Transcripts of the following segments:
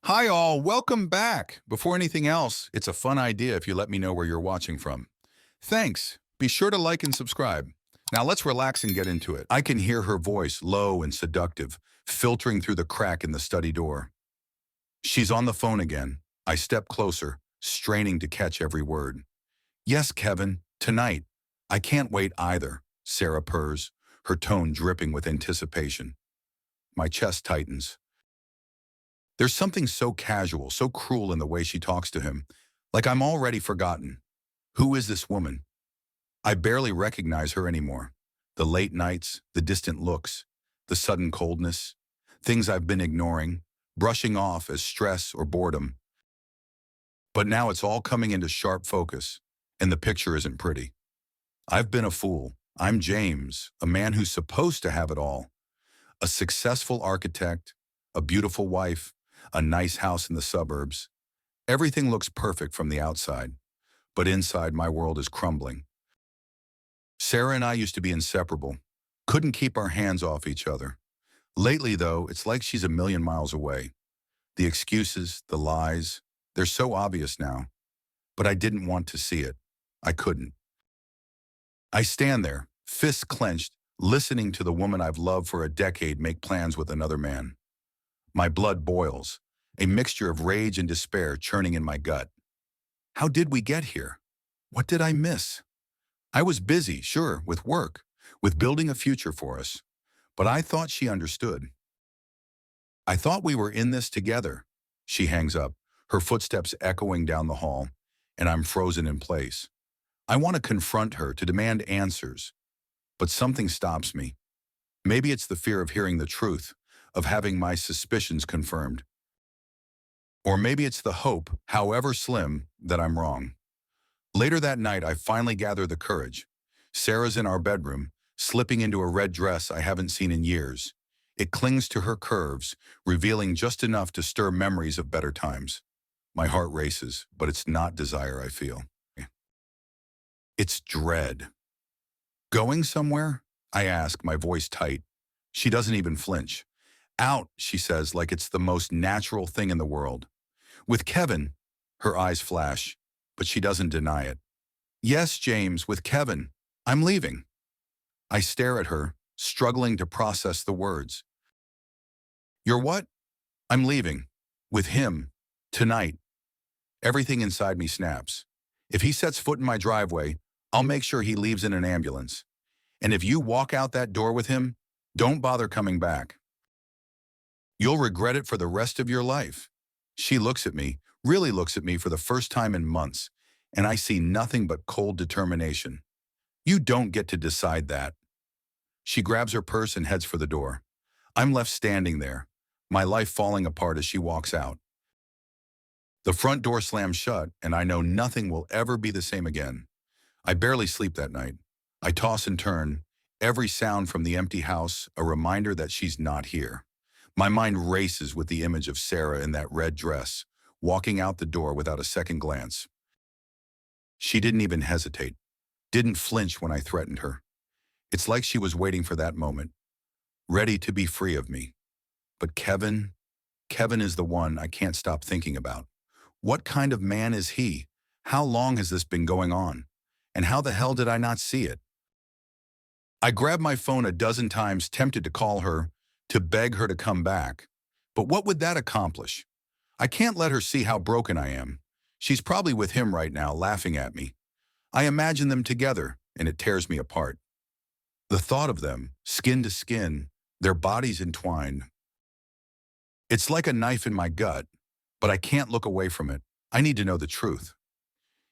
Hi all, welcome back. Before anything else, it's a fun idea if you let me know where you're watching from. Thanks. Be sure to like and subscribe. Now let's relax and get into it. I can hear her voice, low and seductive, filtering through the crack in the study door. She's on the phone again. I step closer, straining to catch every word. Yes, Kevin, tonight. I can't wait either, Sarah purrs, her tone dripping with anticipation. My chest tightens. There's something so casual, so cruel in the way she talks to him, like I'm already forgotten. Who is this woman? I barely recognize her anymore. The late nights, the distant looks, the sudden coldness, things I've been ignoring, brushing off as stress or boredom. But now it's all coming into sharp focus, and the picture isn't pretty. I've been a fool. I'm James, a man who's supposed to have it all. A successful architect, a beautiful wife, a nice house in the suburbs. Everything looks perfect from the outside, but inside my world is crumbling. Sarah and I used to be inseparable, couldn't keep our hands off each other. Lately, though, it's like she's a million miles away. The excuses, the lies, they're so obvious now, but I didn't want to see it. I couldn't. I stand there, fists clenched, listening to the woman I've loved for a decade make plans with another man. My blood boils, a mixture of rage and despair churning in my gut. How did we get here? What did I miss? I was busy, sure, with work, with building a future for us, but I thought she understood. I thought we were in this together. She hangs up, her footsteps echoing down the hall, and I'm frozen in place. I want to confront her, to demand answers, but something stops me. Maybe it's the fear of hearing the truth, of having my suspicions confirmed. Or maybe it's the hope, however slim, that I'm wrong. Later that night, I finally gather the courage. Sarah's in our bedroom, slipping into a red dress I haven't seen in years. It clings to her curves, revealing just enough to stir memories of better times. My heart races, but it's not desire I feel. It's dread. Going somewhere? I ask, my voice tight. She doesn't even flinch. Out, she says, like it's the most natural thing in the world. With Kevin, her eyes flash, but she doesn't deny it. Yes, James, with Kevin. I'm leaving. I stare at her, struggling to process the words. You're what? I'm leaving. With him. Tonight. Everything inside me snaps. If he sets foot in my driveway, I'll make sure he leaves in an ambulance. And if you walk out that door with him, don't bother coming back. You'll regret it for the rest of your life. She looks at me, really looks at me for the first time in months, and I see nothing but cold determination. You don't get to decide that. She grabs her purse and heads for the door. I'm left standing there, my life falling apart as she walks out. The front door slams shut, and I know nothing will ever be the same again. I barely sleep that night. I toss and turn, every sound from the empty house a reminder that she's not here. My mind races with the image of Sarah in that red dress, walking out the door without a second glance. She didn't even hesitate, didn't flinch when I threatened her. It's like she was waiting for that moment, ready to be free of me. But Kevin is the one I can't stop thinking about. What kind of man is he? How long has this been going on? And how the hell did I not see it? I grabbed my phone a dozen times, tempted to call her, to beg her to come back. But what would that accomplish? I can't let her see how broken I am. She's probably with him right now, laughing at me. I imagine them together, and it tears me apart. The thought of them, skin to skin, their bodies entwined. It's like a knife in my gut, but I can't look away from it. I need to know the truth.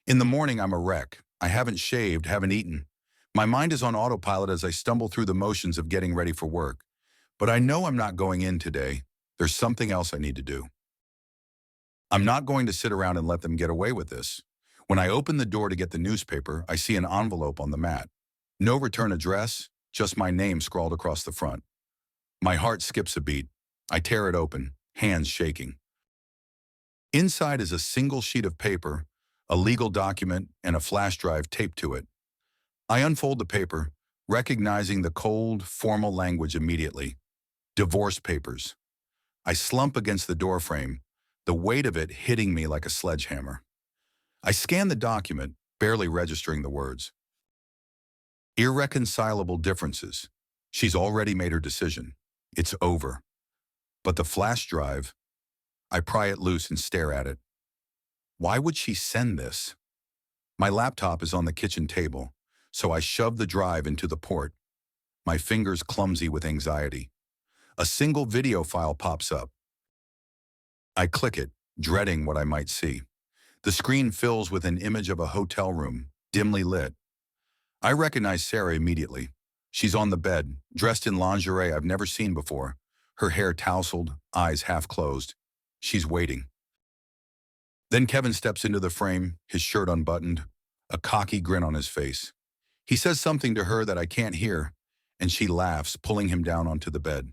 In the morning, I'm a wreck. I haven't shaved, haven't eaten. My mind is on autopilot as I stumble through the motions of getting ready for work. But I know I'm not going in today. There's something else I need to do. I'm not going to sit around and let them get away with this. When I open the door to get the newspaper, I see an envelope on the mat. No return address, just my name scrawled across the front. My heart skips a beat. I tear it open, hands shaking. Inside is a single sheet of paper, a legal document, and a flash drive taped to it. I unfold the paper, recognizing the cold, formal language immediately. Divorce papers. I slump against the doorframe, the weight of it hitting me like a sledgehammer. I scan the document, barely registering the words. Irreconcilable differences. She's already made her decision. It's over. But the flash drive, I pry it loose and stare at it. Why would she send this? My laptop is on the kitchen table, so I shove the drive into the port, my fingers clumsy with anxiety. A single video file pops up. I click it, dreading what I might see. The screen fills with an image of a hotel room, dimly lit. I recognize Sarah immediately. She's on the bed, dressed in lingerie I've never seen before, her hair tousled, eyes half closed. She's waiting. Then Kevin steps into the frame, his shirt unbuttoned, a cocky grin on his face. He says something to her that I can't hear, and she laughs, pulling him down onto the bed.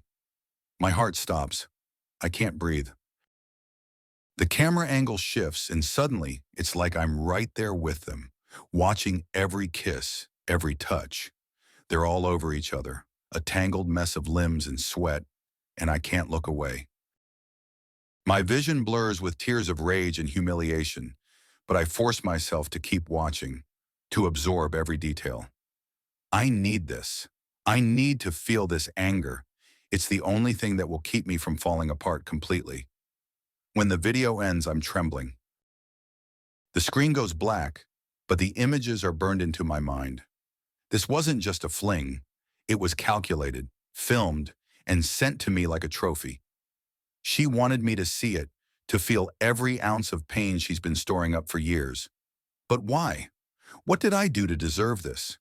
My heart stops. I can't breathe. The camera angle shifts, and suddenly, it's like I'm right there with them, watching every kiss, every touch. They're all over each other, a tangled mess of limbs and sweat, and I can't look away. My vision blurs with tears of rage and humiliation, but I force myself to keep watching, to absorb every detail. I need this. I need to feel this anger. It's the only thing that will keep me from falling apart completely. When the video ends, I'm trembling. The screen goes black, but the images are burned into my mind. This wasn't just a fling. It was calculated, filmed, and sent to me like a trophy. She wanted me to see it, to feel every ounce of pain she's been storing up for years. But why? What did I do to deserve this?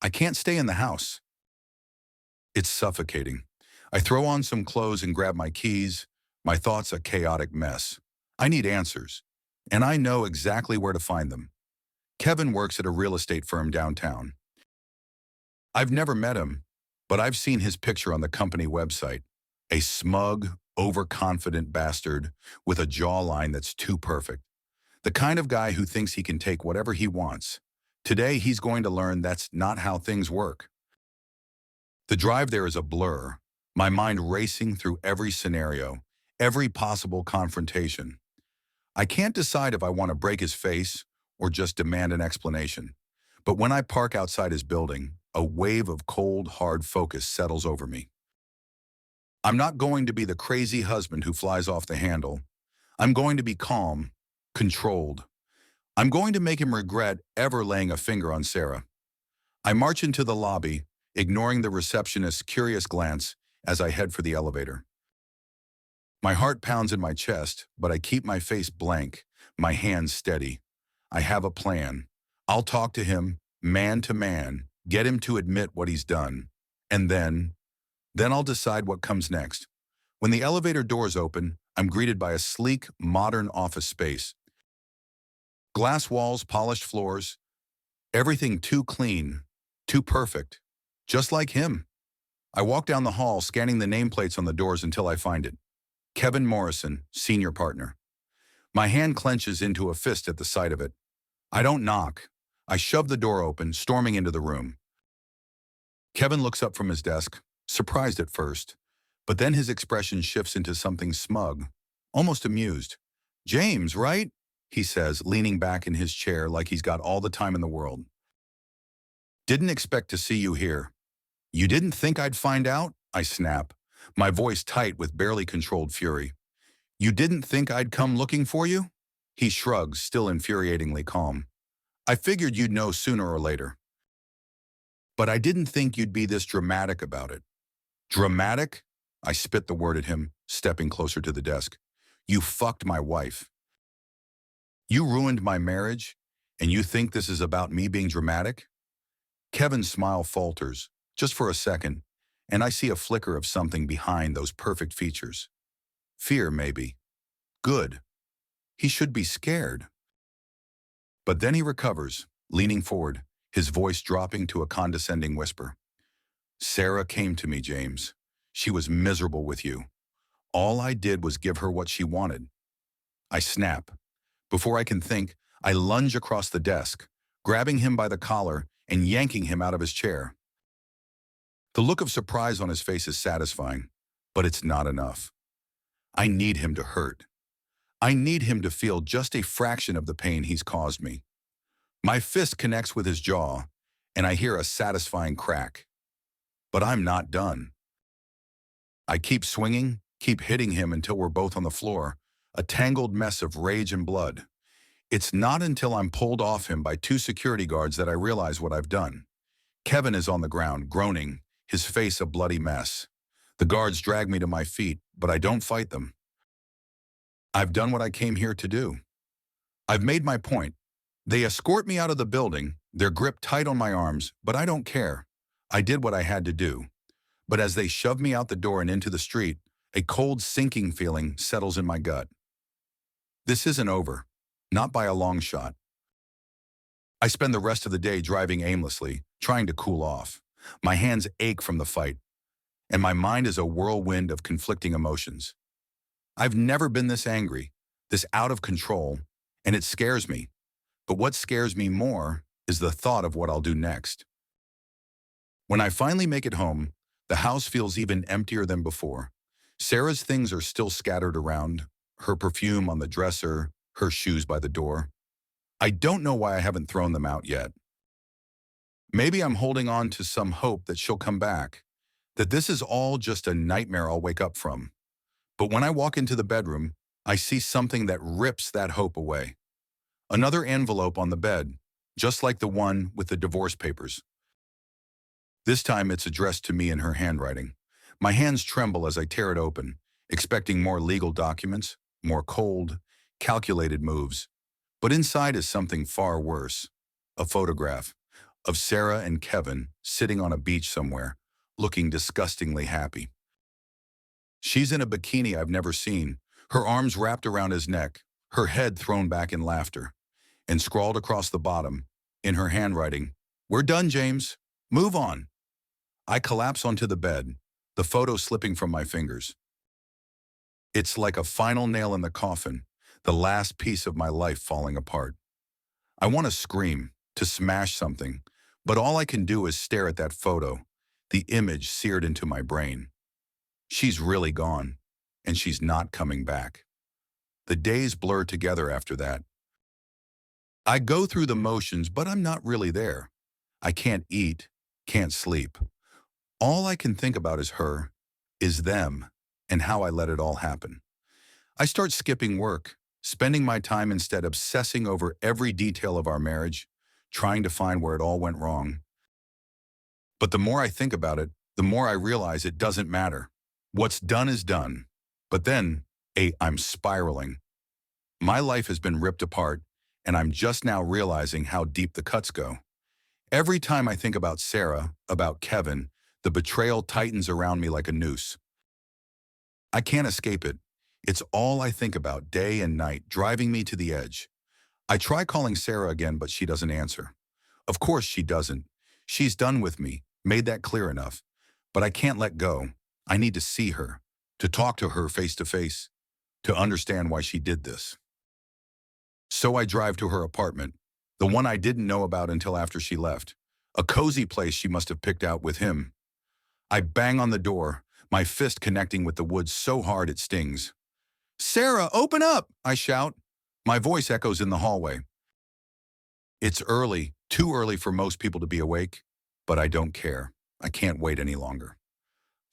I can't stay in the house. It's suffocating. I throw on some clothes and grab my keys, my thoughts a chaotic mess. I need answers, and I know exactly where to find them. Kevin works at a real estate firm downtown. I've never met him, but I've seen his picture on the company website. A smug, overconfident bastard with a jawline that's too perfect. The kind of guy who thinks he can take whatever he wants. Today, he's going to learn that's not how things work. The drive there is a blur, my mind racing through every scenario, every possible confrontation. I can't decide if I want to break his face or just demand an explanation. But when I park outside his building, a wave of cold, hard focus settles over me. I'm not going to be the crazy husband who flies off the handle. I'm going to be calm, controlled. I'm going to make him regret ever laying a finger on Sarah. I march into the lobby, ignoring the receptionist's curious glance as I head for the elevator. My heart pounds in my chest, but I keep my face blank, my hands steady. I have a plan. I'll talk to him, man to man, get him to admit what he's done. And then I'll decide what comes next. When the elevator doors open, I'm greeted by a sleek, modern office space. Glass walls, polished floors, everything too clean, too perfect, just like him. I walk down the hall, scanning the nameplates on the doors until I find it. Kevin Morrison, senior partner. My hand clenches into a fist at the sight of it. I don't knock. I shove the door open, storming into the room. Kevin looks up from his desk, surprised at first, but then his expression shifts into something smug, almost amused. "James, right?" he says, leaning back in his chair like he's got all the time in the world. "Didn't expect to see you here." "You didn't think I'd find out?" I snap, my voice tight with barely controlled fury. "You didn't think I'd come looking for you?" He shrugs, still infuriatingly calm. "I figured you'd know sooner or later. But I didn't think you'd be this dramatic about it." "Dramatic?" I spit the word at him, stepping closer to the desk. "You fucked my wife. You ruined my marriage, and you think this is about me being dramatic?" Kevin's smile falters, just for a second, and I see a flicker of something behind those perfect features. Fear, maybe. Good. He should be scared. But then he recovers, leaning forward, his voice dropping to a condescending whisper. "Sarah came to me, James. She was miserable with you. All I did was give her what she wanted." I snap. Before I can think, I lunge across the desk, grabbing him by the collar and yanking him out of his chair. The look of surprise on his face is satisfying, but it's not enough. I need him to hurt. I need him to feel just a fraction of the pain he's caused me. My fist connects with his jaw, and I hear a satisfying crack. But I'm not done. I keep swinging, keep hitting him until we're both on the floor, a tangled mess of rage and blood. It's not until I'm pulled off him by two security guards that I realize what I've done. Kevin is on the ground, groaning, his face a bloody mess. The guards drag me to my feet, but I don't fight them. I've done what I came here to do. I've made my point. They escort me out of the building, their grip tight on my arms, but I don't care. I did what I had to do. But as they shove me out the door and into the street, a cold, sinking feeling settles in my gut. This isn't over, not by a long shot. I spend the rest of the day driving aimlessly, trying to cool off. My hands ache from the fight, and my mind is a whirlwind of conflicting emotions. I've never been this angry, this out of control, and it scares me. But what scares me more is the thought of what I'll do next. When I finally make it home, the house feels even emptier than before. Sarah's things are still scattered around, her perfume on the dresser, her shoes by the door. I don't know why I haven't thrown them out yet. Maybe I'm holding on to some hope that she'll come back, that this is all just a nightmare I'll wake up from. But when I walk into the bedroom, I see something that rips that hope away. Another envelope on the bed, just like the one with the divorce papers. This time it's addressed to me in her handwriting. My hands tremble as I tear it open, expecting more legal documents, more cold, calculated moves. But inside is something far worse. A photograph of Sarah and Kevin sitting on a beach somewhere, looking disgustingly happy. She's in a bikini I've never seen, her arms wrapped around his neck, her head thrown back in laughter. And scrawled across the bottom, in her handwriting, "We're done, James. Move on." I collapse onto the bed, the photo slipping from my fingers. It's like a final nail in the coffin, the last piece of my life falling apart. I want to scream, to smash something, but all I can do is stare at that photo, the image seared into my brain. She's really gone, and she's not coming back. The days blur together after that. I go through the motions, but I'm not really there. I can't eat, can't sleep. All I can think about is her, is them, and how I let it all happen. I start skipping work, spending my time instead obsessing over every detail of our marriage, trying to find where it all went wrong. But the more I think about it, the more I realize it doesn't matter. What's done is done. But then, I'm spiraling. My life has been ripped apart, and I'm just now realizing how deep the cuts go. Every time I think about Sarah, about Kevin, the betrayal tightens around me like a noose. I can't escape it. It's all I think about day and night, driving me to the edge. I try calling Sarah again, but she doesn't answer. Of course she doesn't. She's done with me, made that clear enough. But I can't let go. I need to see her, to talk to her face to face, to understand why she did this. So I drive to her apartment, the one I didn't know about until after she left, a cozy place she must have picked out with him. I bang on the door, my fist connecting with the wood so hard it stings. "Sarah, open up!" I shout. My voice echoes in the hallway. It's early, too early for most people to be awake, but I don't care. I can't wait any longer.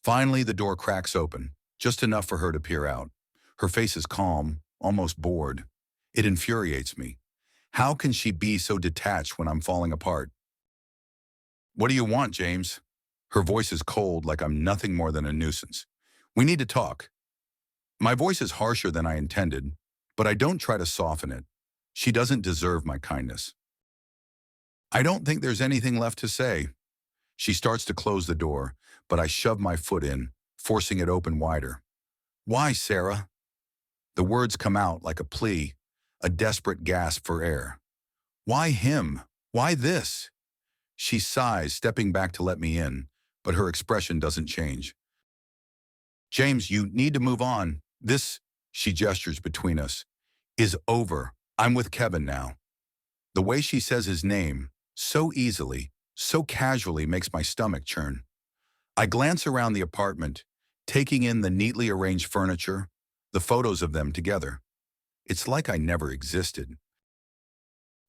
Finally, the door cracks open, just enough for her to peer out. Her face is calm, almost bored. It infuriates me. How can she be so detached when I'm falling apart? "What do you want, James?" Her voice is cold, like I'm nothing more than a nuisance. "We need to talk." My voice is harsher than I intended, but I don't try to soften it. She doesn't deserve my kindness. "I don't think there's anything left to say." She starts to close the door, but I shove my foot in, forcing it open wider. "Why, Sarah?" The words come out like a plea, a desperate gasp for air. "Why him? Why this?" She sighs, stepping back to let me in, but her expression doesn't change. "James, you need to move on. This," she gestures between us, "is over. I'm with Kevin now." The way she says his name, so easily, so casually, makes my stomach churn. I glance around the apartment, taking in the neatly arranged furniture, the photos of them together. It's like I never existed.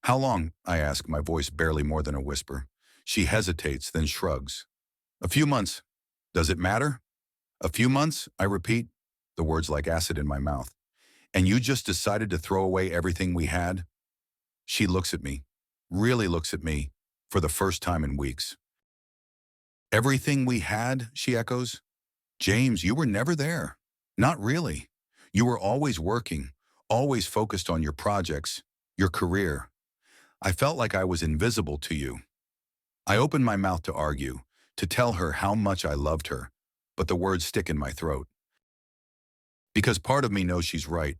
How long? I ask, my voice barely more than a whisper. She hesitates, then shrugs. A few months. Does it matter? A few months, I repeat, the words like acid in my mouth. And you just decided to throw away everything we had? She looks at me, really looks at me, for the first time in weeks. Everything we had, she echoes. James, you were never there. Not really. You were always working, always focused on your projects, your career. I felt like I was invisible to you. I opened my mouth to argue, to tell her how much I loved her, but the words stick in my throat. Because part of me knows she's right.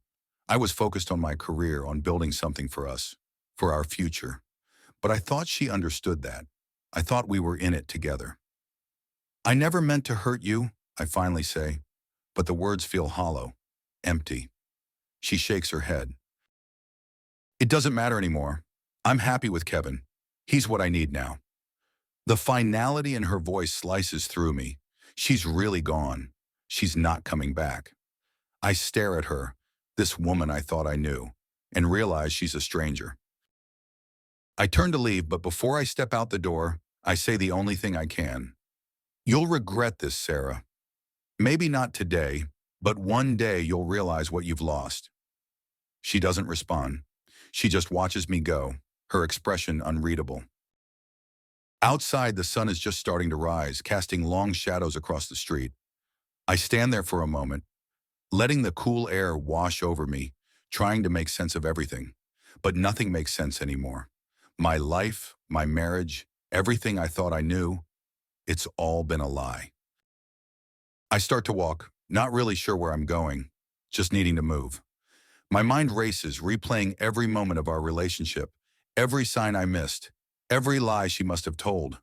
I was focused on my career, on building something for us, for our future. But I thought she understood that. I thought we were in it together. I never meant to hurt you, I finally say, but the words feel hollow, empty. She shakes her head. It doesn't matter anymore. I'm happy with Kevin. He's what I need now. The finality in her voice slices through me. She's really gone. She's not coming back. I stare at her, this woman I thought I knew, and realize she's a stranger. I turn to leave, but before I step out the door, I say the only thing I can. You'll regret this, Sarah. Maybe not today, but one day you'll realize what you've lost. She doesn't respond. She just watches me go, her expression unreadable. Outside, the sun is just starting to rise, casting long shadows across the street. I stand there for a moment, letting the cool air wash over me, trying to make sense of everything. But nothing makes sense anymore. My life, my marriage, everything I thought I knew, it's all been a lie. I start to walk, not really sure where I'm going, just needing to move. My mind races, replaying every moment of our relationship, every sign I missed, every lie she must have told.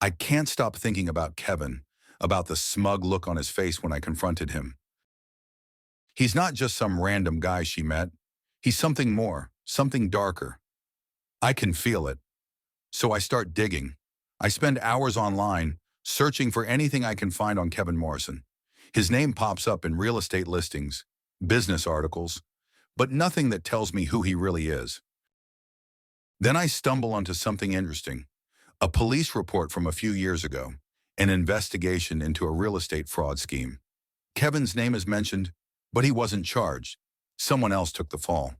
I can't stop thinking about Kevin, about the smug look on his face when I confronted him. He's not just some random guy she met. He's something more, something darker. I can feel it. So I start digging. I spend hours online, searching for anything I can find on Kevin Morrison. His name pops up in real estate listings, business articles, but nothing that tells me who he really is. Then I stumble onto something interesting. A police report from a few years ago, an investigation into a real estate fraud scheme. Kevin's name is mentioned, but he wasn't charged. Someone else took the fall.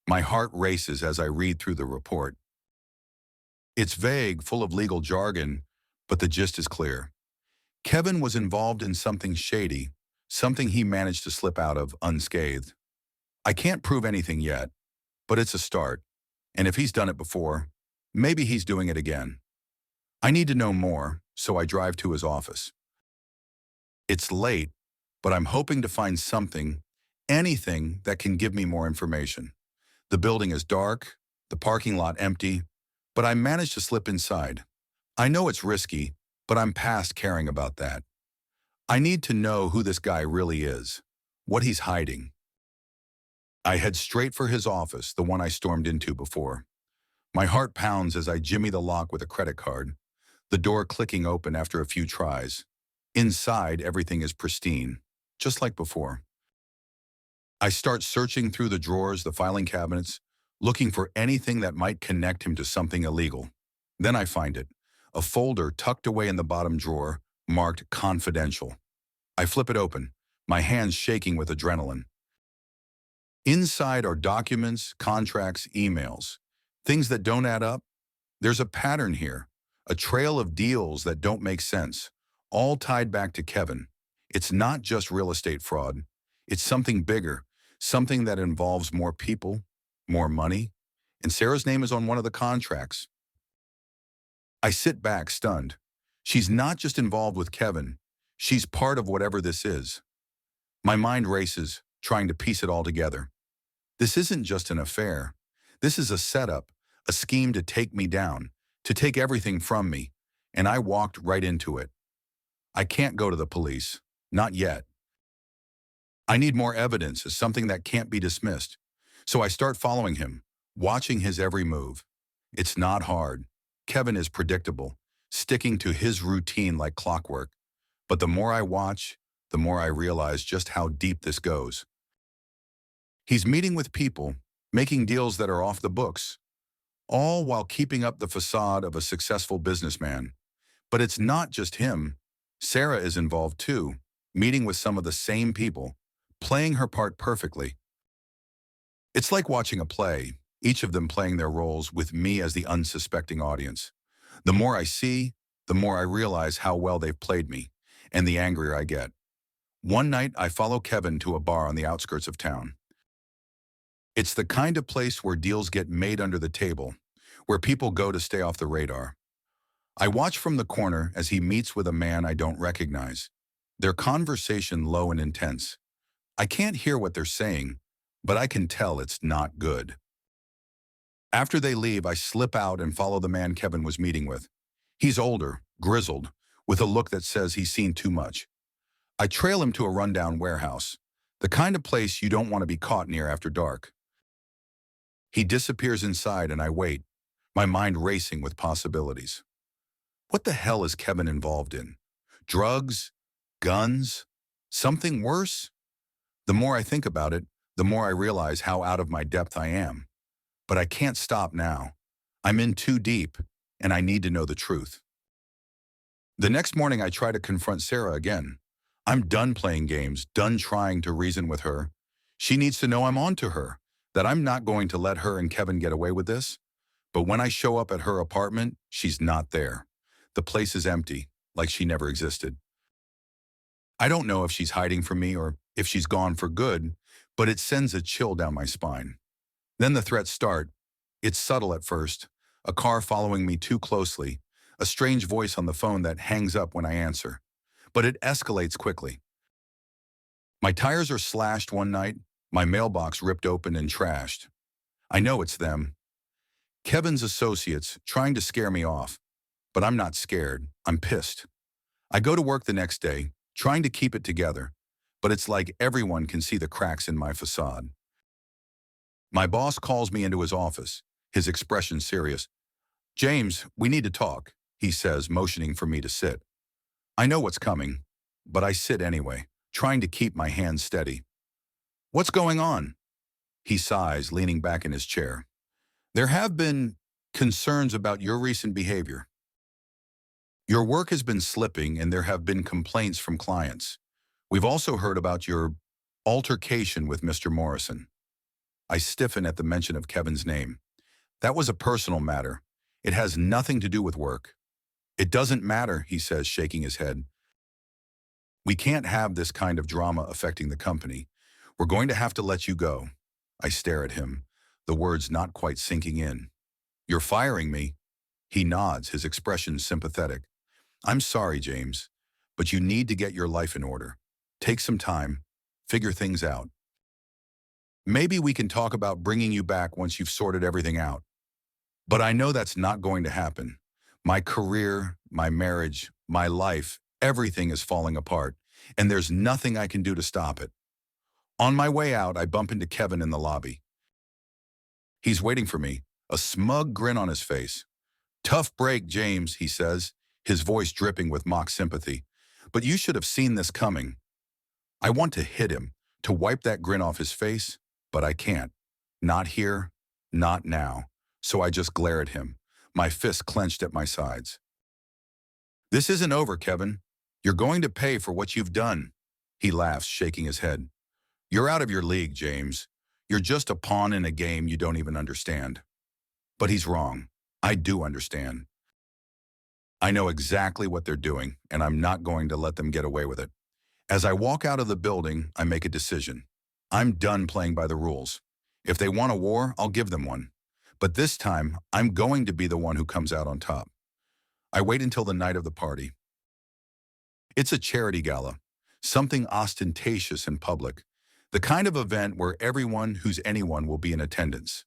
My heart races as I read through the report. It's vague, full of legal jargon, but the gist is clear. Kevin was involved in something shady, something he managed to slip out of unscathed. I can't prove anything yet, but it's a start. And if he's done it before, maybe he's doing it again. I need to know more, so I drive to his office. It's late, but I'm hoping to find something, anything that can give me more information. The building is dark, the parking lot empty, but I managed to slip inside. I know it's risky, but I'm past caring about that. I need to know who this guy really is, what he's hiding. I head straight for his office, the one I stormed into before. My heart pounds as I jimmy the lock with a credit card, the door clicking open after a few tries. Inside, everything is pristine, just like before. I start searching through the drawers, the filing cabinets, looking for anything that might connect him to something illegal. Then I find it, a folder tucked away in the bottom drawer, marked confidential. I flip it open, my hands shaking with adrenaline. Inside are documents, contracts, emails, things that don't add up. There's a pattern here, a trail of deals that don't make sense, all tied back to Kevin. It's not just real estate fraud. It's something bigger, something that involves more people, more money, and Sarah's name is on one of the contracts. I sit back, stunned. She's not just involved with Kevin. She's part of whatever this is. My mind races, trying to piece it all together. This isn't just an affair. This is a setup, a scheme to take me down, to take everything from me, and I walked right into it. I can't go to the police, not yet. I need more evidence as something that can't be dismissed. So I start following him, watching his every move. It's not hard. Kevin is predictable, sticking to his routine like clockwork. But the more I watch, the more I realize just how deep this goes. He's meeting with people, making deals that are off the books, all while keeping up the facade of a successful businessman. But it's not just him. Sarah is involved too, meeting with some of the same people, playing her part perfectly. It's like watching a play, each of them playing their roles with me as the unsuspecting audience. The more I see, the more I realize how well they've played me, and the angrier I get. One night, I follow Kevin to a bar on the outskirts of town. It's the kind of place where deals get made under the table, where people go to stay off the radar. I watch from the corner as he meets with a man I don't recognize. Their conversation low and intense. I can't hear what they're saying, but I can tell it's not good. After they leave, I slip out and follow the man Kevin was meeting with. He's older, grizzled, with a look that says he's seen too much. I trail him to a rundown warehouse, the kind of place you don't want to be caught near after dark. He disappears inside and I wait, my mind racing with possibilities. What the hell is Kevin involved in? Drugs? Guns? Something worse? The more I think about it, the more I realize how out of my depth I am. But I can't stop now. I'm in too deep, and I need to know the truth. The next morning, I try to confront Sarah again. I'm done playing games, done trying to reason with her. She needs to know I'm on to her, that I'm not going to let her and Kevin get away with this. But when I show up at her apartment, she's not there. The place is empty, like she never existed. I don't know if she's hiding from me or if she's gone for good, but it sends a chill down my spine. Then the threats start. It's subtle at first, a car following me too closely, a strange voice on the phone that hangs up when I answer. But it escalates quickly. My tires are slashed one night, my mailbox ripped open and trashed. I know it's them. Kevin's associates trying to scare me off. But I'm not scared, I'm pissed. I go to work the next day, trying to keep it together, but it's like everyone can see the cracks in my facade. My boss calls me into his office, his expression serious. "James, we need to talk," he says, motioning for me to sit. I know what's coming, but I sit anyway, trying to keep my hands steady. "What's going on?" He sighs, leaning back in his chair. "There have been concerns about your recent behavior. Your work has been slipping and there have been complaints from clients. We've also heard about your altercation with Mr. Morrison." I stiffen at the mention of Kevin's name. "That was a personal matter. It has nothing to do with work." "It doesn't matter," he says, shaking his head. "We can't have this kind of drama affecting the company. We're going to have to let you go." I stare at him, the words not quite sinking in. "You're firing me?" He nods, his expression sympathetic. "I'm sorry, James, but you need to get your life in order. Take some time, figure things out. Maybe we can talk about bringing you back once you've sorted everything out. But I know that's not going to happen. My career, my marriage, my life, everything is falling apart, and there's nothing I can do to stop it." On my way out, I bump into Kevin in the lobby. He's waiting for me, a smug grin on his face. "Tough break, James," he says, his voice dripping with mock sympathy. "But you should have seen this coming." I want to hit him, to wipe that grin off his face, but I can't. Not here, not now. So I just glare at him, my fists clenched at my sides. "This isn't over, Kevin. You're going to pay for what you've done." He laughs, shaking his head. "You're out of your league, James. You're just a pawn in a game you don't even understand." But he's wrong. I do understand. I know exactly what they're doing, and I'm not going to let them get away with it. As I walk out of the building, I make a decision. I'm done playing by the rules. If they want a war, I'll give them one. But this time, I'm going to be the one who comes out on top. I wait until the night of the party. It's a charity gala, something ostentatious and public, the kind of event where everyone who's anyone will be in attendance.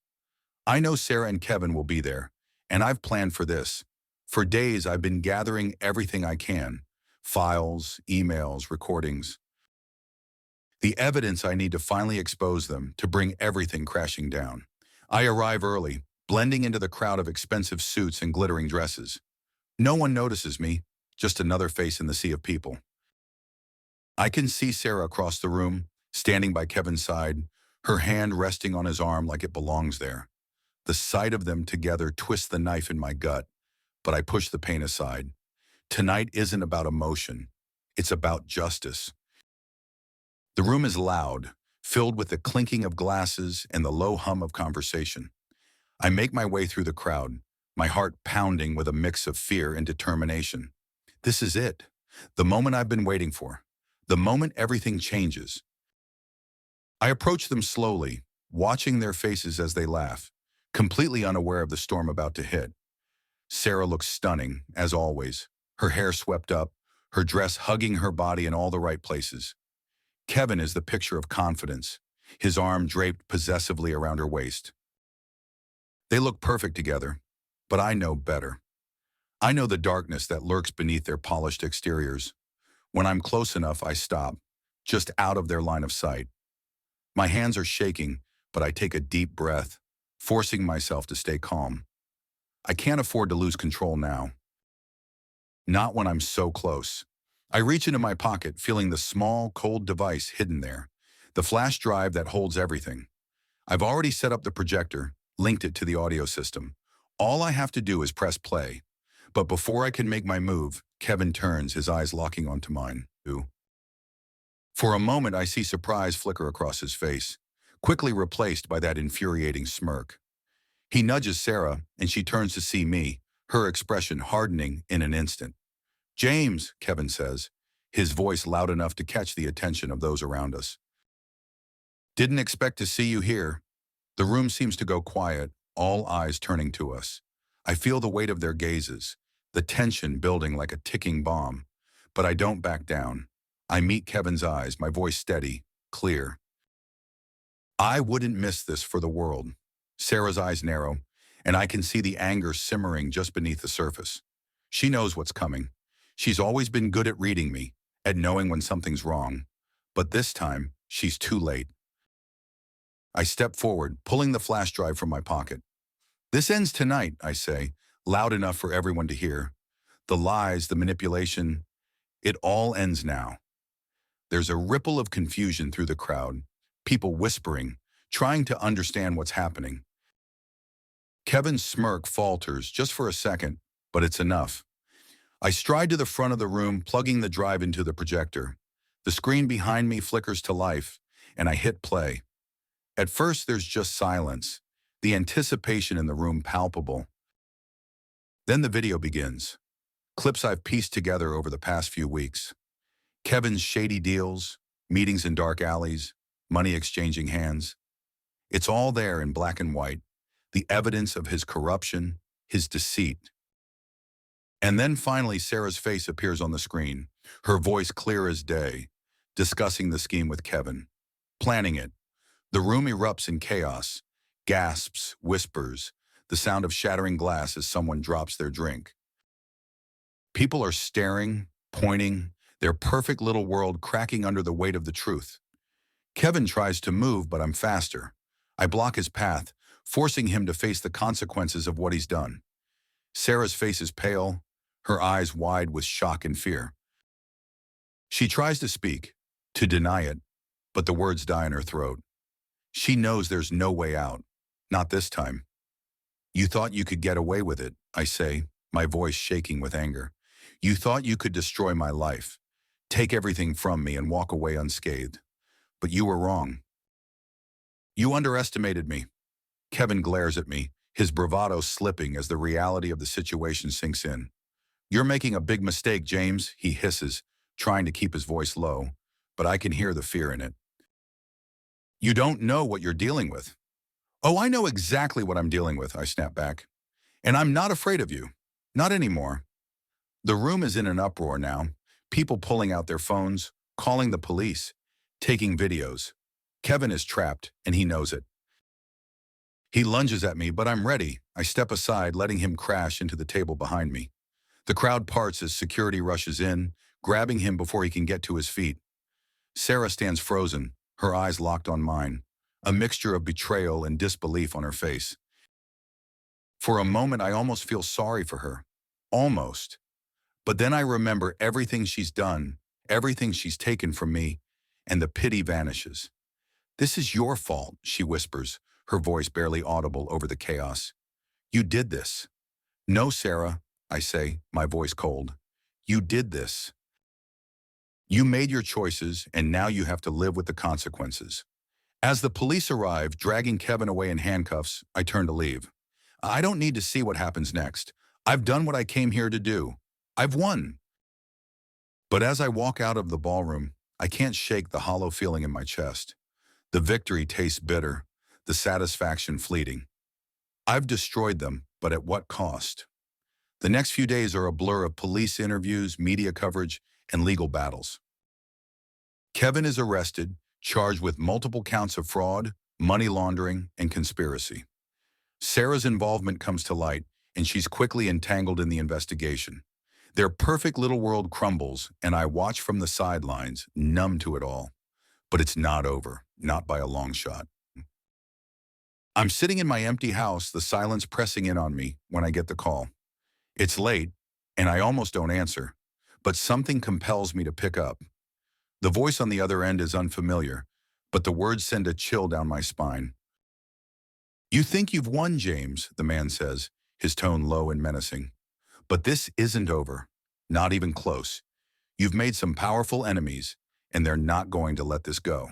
I know Sarah and Kevin will be there, and I've planned for this. For days, I've been gathering everything I can, files, emails, recordings. The evidence I need to finally expose them, to bring everything crashing down. I arrive early, blending into the crowd of expensive suits and glittering dresses. No one notices me, just another face in the sea of people. I can see Sarah across the room, standing by Kevin's side, her hand resting on his arm like it belongs there. The sight of them together twists the knife in my gut, but I push the pain aside. Tonight isn't about emotion. It's about justice. The room is loud, filled with the clinking of glasses and the low hum of conversation. I make my way through the crowd, my heart pounding with a mix of fear and determination. This is it, the moment I've been waiting for, the moment everything changes. I approach them slowly, watching their faces as they laugh, completely unaware of the storm about to hit. Sarah looks stunning, as always, her hair swept up, her dress hugging her body in all the right places. Kevin is the picture of confidence, his arm draped possessively around her waist. They look perfect together, but I know better. I know the darkness that lurks beneath their polished exteriors. When I'm close enough, I stop, just out of their line of sight. My hands are shaking, but I take a deep breath, forcing myself to stay calm. I can't afford to lose control now. Not when I'm so close. I reach into my pocket, feeling the small, cold device hidden there, the flash drive that holds everything. I've already set up the projector, linked it to the audio system. All I have to do is press play. But before I can make my move, Kevin turns, his eyes locking onto mine. Ooh. For a moment, I see surprise flicker across his face, quickly replaced by that infuriating smirk. He nudges Sarah, and she turns to see me, her expression hardening in an instant. "James," Kevin says, his voice loud enough to catch the attention of those around us. "Didn't expect to see you here." The room seems to go quiet, all eyes turning to us. I feel the weight of their gazes, the tension building like a ticking bomb. But I don't back down. I meet Kevin's eyes, my voice steady, clear. "I wouldn't miss this for the world." Sarah's eyes narrow, and I can see the anger simmering just beneath the surface. She knows what's coming. She's always been good at reading me, at knowing when something's wrong. But this time, she's too late. I step forward, pulling the flash drive from my pocket. "This ends tonight," I say, loud enough for everyone to hear. The lies, the manipulation, it all ends now. There's a ripple of confusion through the crowd, people whispering, trying to understand what's happening. Kevin's smirk falters just for a second, but it's enough. I stride to the front of the room, plugging the drive into the projector. The screen behind me flickers to life, and I hit play. At first, there's just silence, the anticipation in the room palpable. Then the video begins. Clips I've pieced together over the past few weeks. Kevin's shady deals, meetings in dark alleys, money exchanging hands. It's all there in black and white, the evidence of his corruption, his deceit. And then finally Sarah's face appears on the screen, her voice clear as day, discussing the scheme with Kevin, planning it. The room erupts in chaos, gasps, whispers, the sound of shattering glass as someone drops their drink. People are staring, pointing, their perfect little world cracking under the weight of the truth. Kevin tries to move, but I'm faster. I block his path, forcing him to face the consequences of what he's done. Sarah's face is pale, her eyes wide with shock and fear. She tries to speak, to deny it, but the words die in her throat. She knows there's no way out, not this time. "You thought you could get away with it," I say, my voice shaking with anger. "You thought you could destroy my life, take everything from me and walk away unscathed. But you were wrong. You underestimated me." Kevin glares at me, his bravado slipping as the reality of the situation sinks in. "You're making a big mistake, James," he hisses, trying to keep his voice low, but I can hear the fear in it. "You don't know what you're dealing with." "Oh, I know exactly what I'm dealing with," I snap back. "And I'm not afraid of you. Not anymore." The room is in an uproar now, people pulling out their phones, calling the police, taking videos. Kevin is trapped, and he knows it. He lunges at me, but I'm ready. I step aside, letting him crash into the table behind me. The crowd parts as security rushes in, grabbing him before he can get to his feet. Sarah stands frozen, her eyes locked on mine, a mixture of betrayal and disbelief on her face. For a moment, I almost feel sorry for her. Almost. But then I remember everything she's done, everything she's taken from me, and the pity vanishes. This is your fault, she whispers, her voice barely audible over the chaos. You did this. No, Sarah, I say, my voice cold. You did this. You made your choices, and now you have to live with the consequences. As the police arrive, dragging Kevin away in handcuffs, I turn to leave. I don't need to see what happens next. I've done what I came here to do. I've won. But as I walk out of the ballroom, I can't shake the hollow feeling in my chest. The victory tastes bitter, the satisfaction fleeting. I've destroyed them, but at what cost? The next few days are a blur of police interviews, media coverage, and legal battles. Kevin is arrested, charged with multiple counts of fraud, money laundering, and conspiracy. Sarah's involvement comes to light, and she's quickly entangled in the investigation. Their perfect little world crumbles, and I watch from the sidelines, numb to it all. But it's not over, not by a long shot. I'm sitting in my empty house, the silence pressing in on me when I get the call. It's late, and I almost don't answer, but something compels me to pick up. The voice on the other end is unfamiliar, but the words send a chill down my spine. You think you've won, James, the man says, his tone low and menacing. But this isn't over, not even close. You've made some powerful enemies, and they're not going to let this go.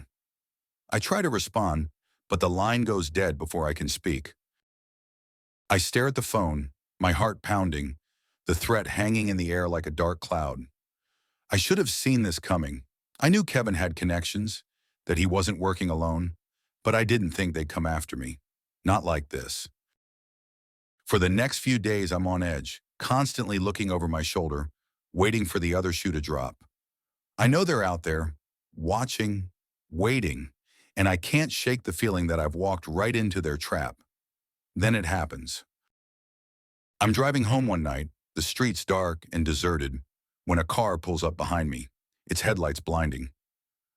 I try to respond, but the line goes dead before I can speak. I stare at the phone, my heart pounding, the threat hanging in the air like a dark cloud. I should have seen this coming. I knew Kevin had connections, that he wasn't working alone, but I didn't think they'd come after me. Not like this. For the next few days, I'm on edge, constantly looking over my shoulder, waiting for the other shoe to drop. I know they're out there, watching, waiting, and I can't shake the feeling that I've walked right into their trap. Then it happens. I'm driving home one night, the streets dark and deserted, when a car pulls up behind me, its headlights blinding.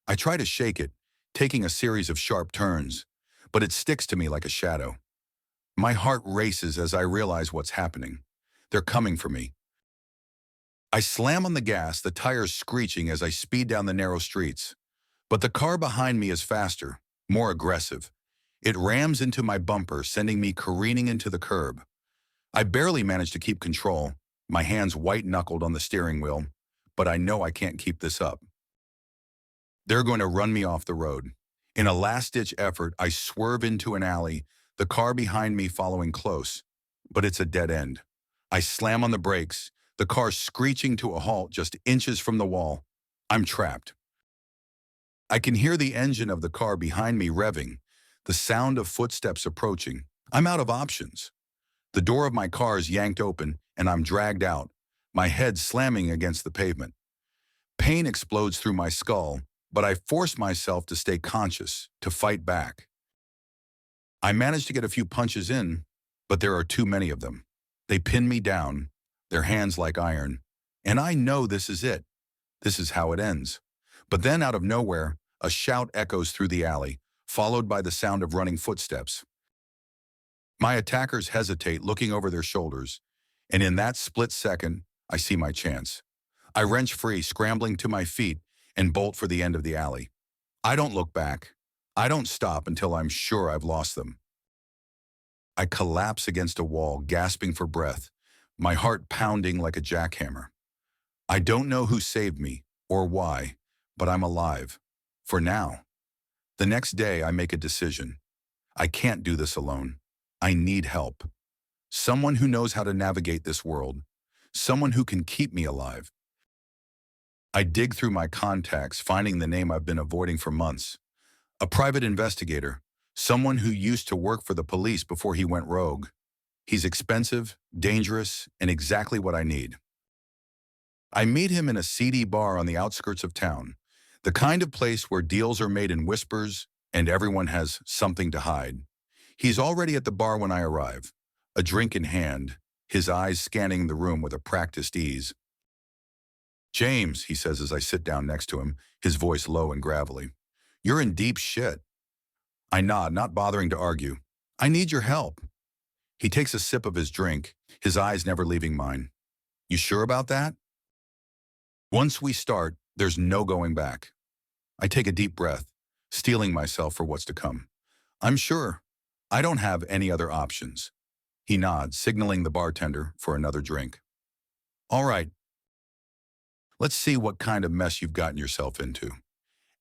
I try to shake it, taking a series of sharp turns, but it sticks to me like a shadow. My heart races as I realize what's happening. They're coming for me. I slam on the gas, the tires screeching as I speed down the narrow streets. But the car behind me is faster, more aggressive. It rams into my bumper, sending me careening into the curb. I barely manage to keep control, my hands white-knuckled on the steering wheel, but I know I can't keep this up. They're going to run me off the road. In a last-ditch effort, I swerve into an alley, the car behind me following close, but it's a dead end. I slam on the brakes, the car screeching to a halt just inches from the wall. I'm trapped. I can hear the engine of the car behind me revving, the sound of footsteps approaching. I'm out of options. The door of my car is yanked open, and I'm dragged out, my head slamming against the pavement. Pain explodes through my skull, but I force myself to stay conscious, to fight back. I manage to get a few punches in, but there are too many of them. They pin me down, their hands like iron, and I know this is it. This is how it ends. But then out of nowhere, a shout echoes through the alley, followed by the sound of running footsteps. My attackers hesitate, looking over their shoulders, and in that split second, I see my chance. I wrench free, scrambling to my feet, and bolt for the end of the alley. I don't look back. I don't stop until I'm sure I've lost them. I collapse against a wall, gasping for breath, my heart pounding like a jackhammer. I don't know who saved me or why, but I'm alive. For now. The next day, I make a decision. I can't do this alone. I need help. Someone who knows how to navigate this world. Someone who can keep me alive. I dig through my contacts, finding the name I've been avoiding for months. A private investigator, someone who used to work for the police before he went rogue. He's expensive, dangerous, and exactly what I need. I meet him in a seedy bar on the outskirts of town, the kind of place where deals are made in whispers and everyone has something to hide. He's already at the bar when I arrive, a drink in hand, his eyes scanning the room with a practiced ease. James, he says as I sit down next to him, his voice low and gravelly. You're in deep shit. I nod, not bothering to argue. I need your help. He takes a sip of his drink, his eyes never leaving mine. You sure about that? Once we start, there's no going back. I take a deep breath, steeling myself for what's to come. I'm sure. I don't have any other options. He nods, signaling the bartender for another drink. All right, let's see what kind of mess you've gotten yourself into.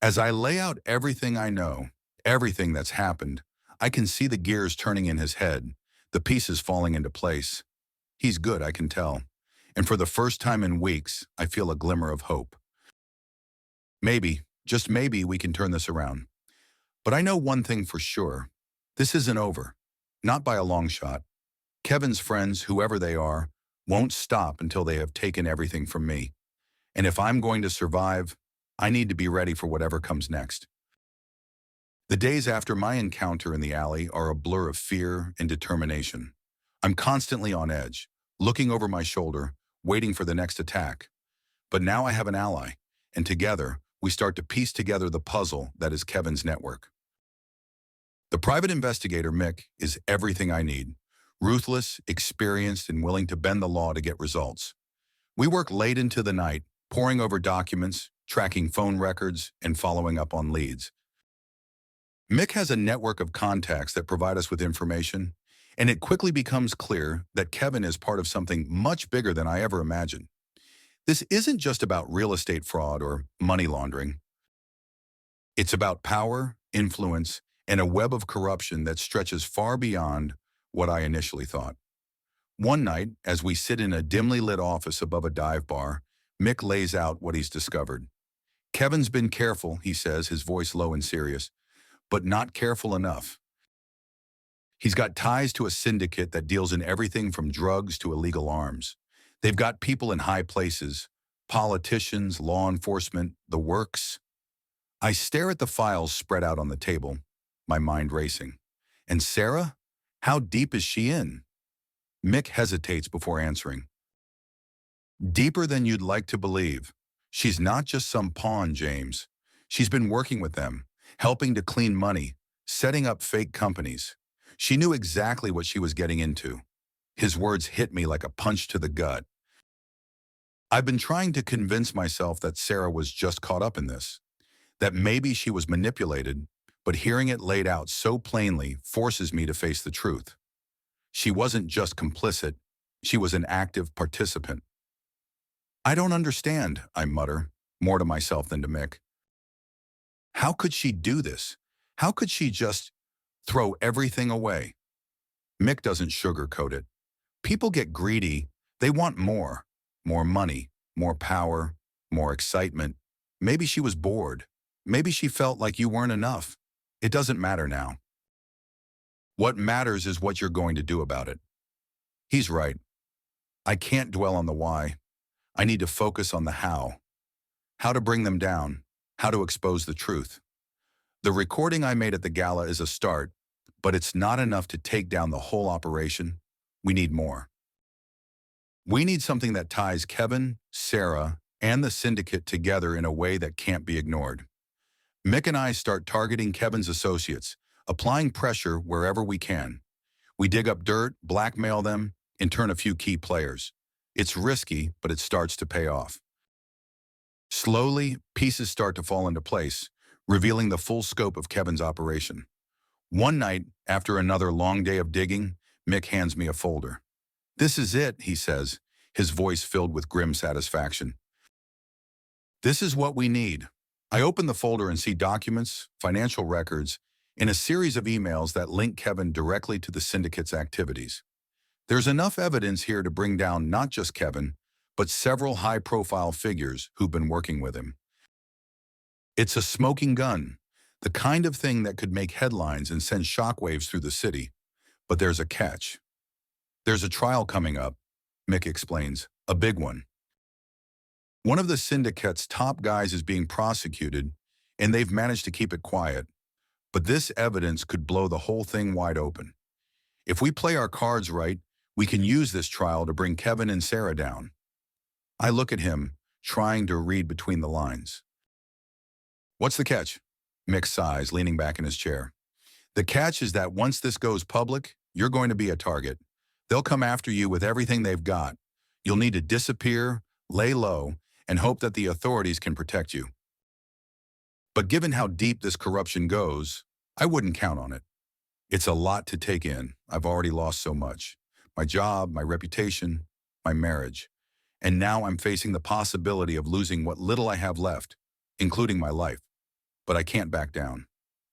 As I lay out everything I know, everything that's happened, I can see the gears turning in his head, the pieces falling into place. He's good, I can tell. And for the first time in weeks, I feel a glimmer of hope. Maybe, just maybe, we can turn this around. But I know one thing for sure. This isn't over. Not by a long shot. Kevin's friends, whoever they are, won't stop until they have taken everything from me. And if I'm going to survive, I need to be ready for whatever comes next. The days after my encounter in the alley are a blur of fear and determination. I'm constantly on edge, looking over my shoulder, waiting for the next attack. But now I have an ally, and together, we start to piece together the puzzle that is Kevin's network. The private investigator, Mick, is everything I need. Ruthless, experienced, and willing to bend the law to get results. We work late into the night, poring over documents, tracking phone records, and following up on leads. Mick has a network of contacts that provide us with information, and it quickly becomes clear that Kevin is part of something much bigger than I ever imagined. This isn't just about real estate fraud or money laundering. It's about power, influence, and a web of corruption that stretches far beyond what I initially thought. One night, as we sit in a dimly lit office above a dive bar, Mick lays out what he's discovered. Kevin's been careful, he says, his voice low and serious, but not careful enough. He's got ties to a syndicate that deals in everything from drugs to illegal arms. They've got people in high places, politicians, law enforcement, the works. I stare at the files spread out on the table, my mind racing. And Sarah? How deep is she in? Mick hesitates before answering. Deeper than you'd like to believe. She's not just some pawn, James. She's been working with them, helping to clean money, setting up fake companies. She knew exactly what she was getting into. His words hit me like a punch to the gut. I've been trying to convince myself that Sarah was just caught up in this, that maybe she was manipulated, but hearing it laid out so plainly forces me to face the truth. She wasn't just complicit, she was an active participant. I don't understand, I mutter, more to myself than to Mick. How could she do this? How could she just throw everything away? Mick doesn't sugarcoat it. People get greedy. They want more. More money, more power, more excitement. Maybe she was bored. Maybe she felt like you weren't enough. It doesn't matter now. What matters is what you're going to do about it. He's right. I can't dwell on the why. I need to focus on the how. How to bring them down. How to expose the truth. The recording I made at the gala is a start, but it's not enough to take down the whole operation. We need more. We need something that ties Kevin, Sarah, and the syndicate together in a way that can't be ignored. Mick and I start targeting Kevin's associates, applying pressure wherever we can. We dig up dirt, blackmail them, and turn a few key players. It's risky, but it starts to pay off. Slowly, pieces start to fall into place, revealing the full scope of Kevin's operation. One night, after another long day of digging, Mick hands me a folder. This is it, he says, his voice filled with grim satisfaction. This is what we need. I open the folder and see documents, financial records, and a series of emails that link Kevin directly to the syndicate's activities. There's enough evidence here to bring down not just Kevin, but several high-profile figures who've been working with him. It's a smoking gun, the kind of thing that could make headlines and send shockwaves through the city. But there's a catch. There's a trial coming up, Mick explains, a big one. One of the syndicate's top guys is being prosecuted, and they've managed to keep it quiet. But this evidence could blow the whole thing wide open. If we play our cards right, we can use this trial to bring Kevin and Sarah down. I look at him, trying to read between the lines. What's the catch? Mick sighs, leaning back in his chair. The catch is that once this goes public, you're going to be a target. They'll come after you with everything they've got. You'll need to disappear, lay low, and hope that the authorities can protect you. But given how deep this corruption goes, I wouldn't count on it. It's a lot to take in. I've already lost so much. My job, my reputation, my marriage. And now I'm facing the possibility of losing what little I have left, including my life. But I can't back down.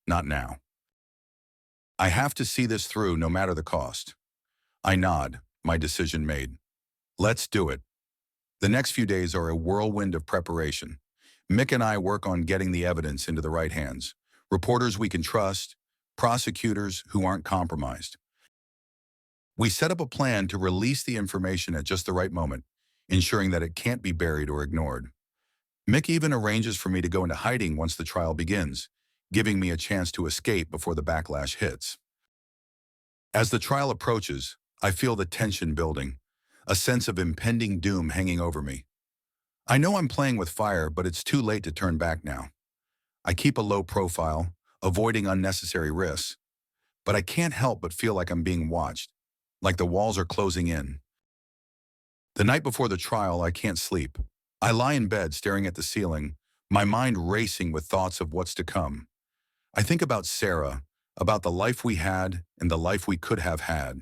Not now. I have to see this through no matter the cost. I nod, my decision made. Let's do it. The next few days are a whirlwind of preparation. Mick and I work on getting the evidence into the right hands. Reporters we can trust, prosecutors who aren't compromised. We set up a plan to release the information at just the right moment, ensuring that it can't be buried or ignored. Mick even arranges for me to go into hiding once the trial begins, giving me a chance to escape before the backlash hits. As the trial approaches, I feel the tension building, a sense of impending doom hanging over me. I know I'm playing with fire, but it's too late to turn back now. I keep a low profile, avoiding unnecessary risks, but I can't help but feel like I'm being watched, like the walls are closing in. The night before the trial, I can't sleep. I lie in bed staring at the ceiling, my mind racing with thoughts of what's to come. I think about Sarah, about the life we had and the life we could have had.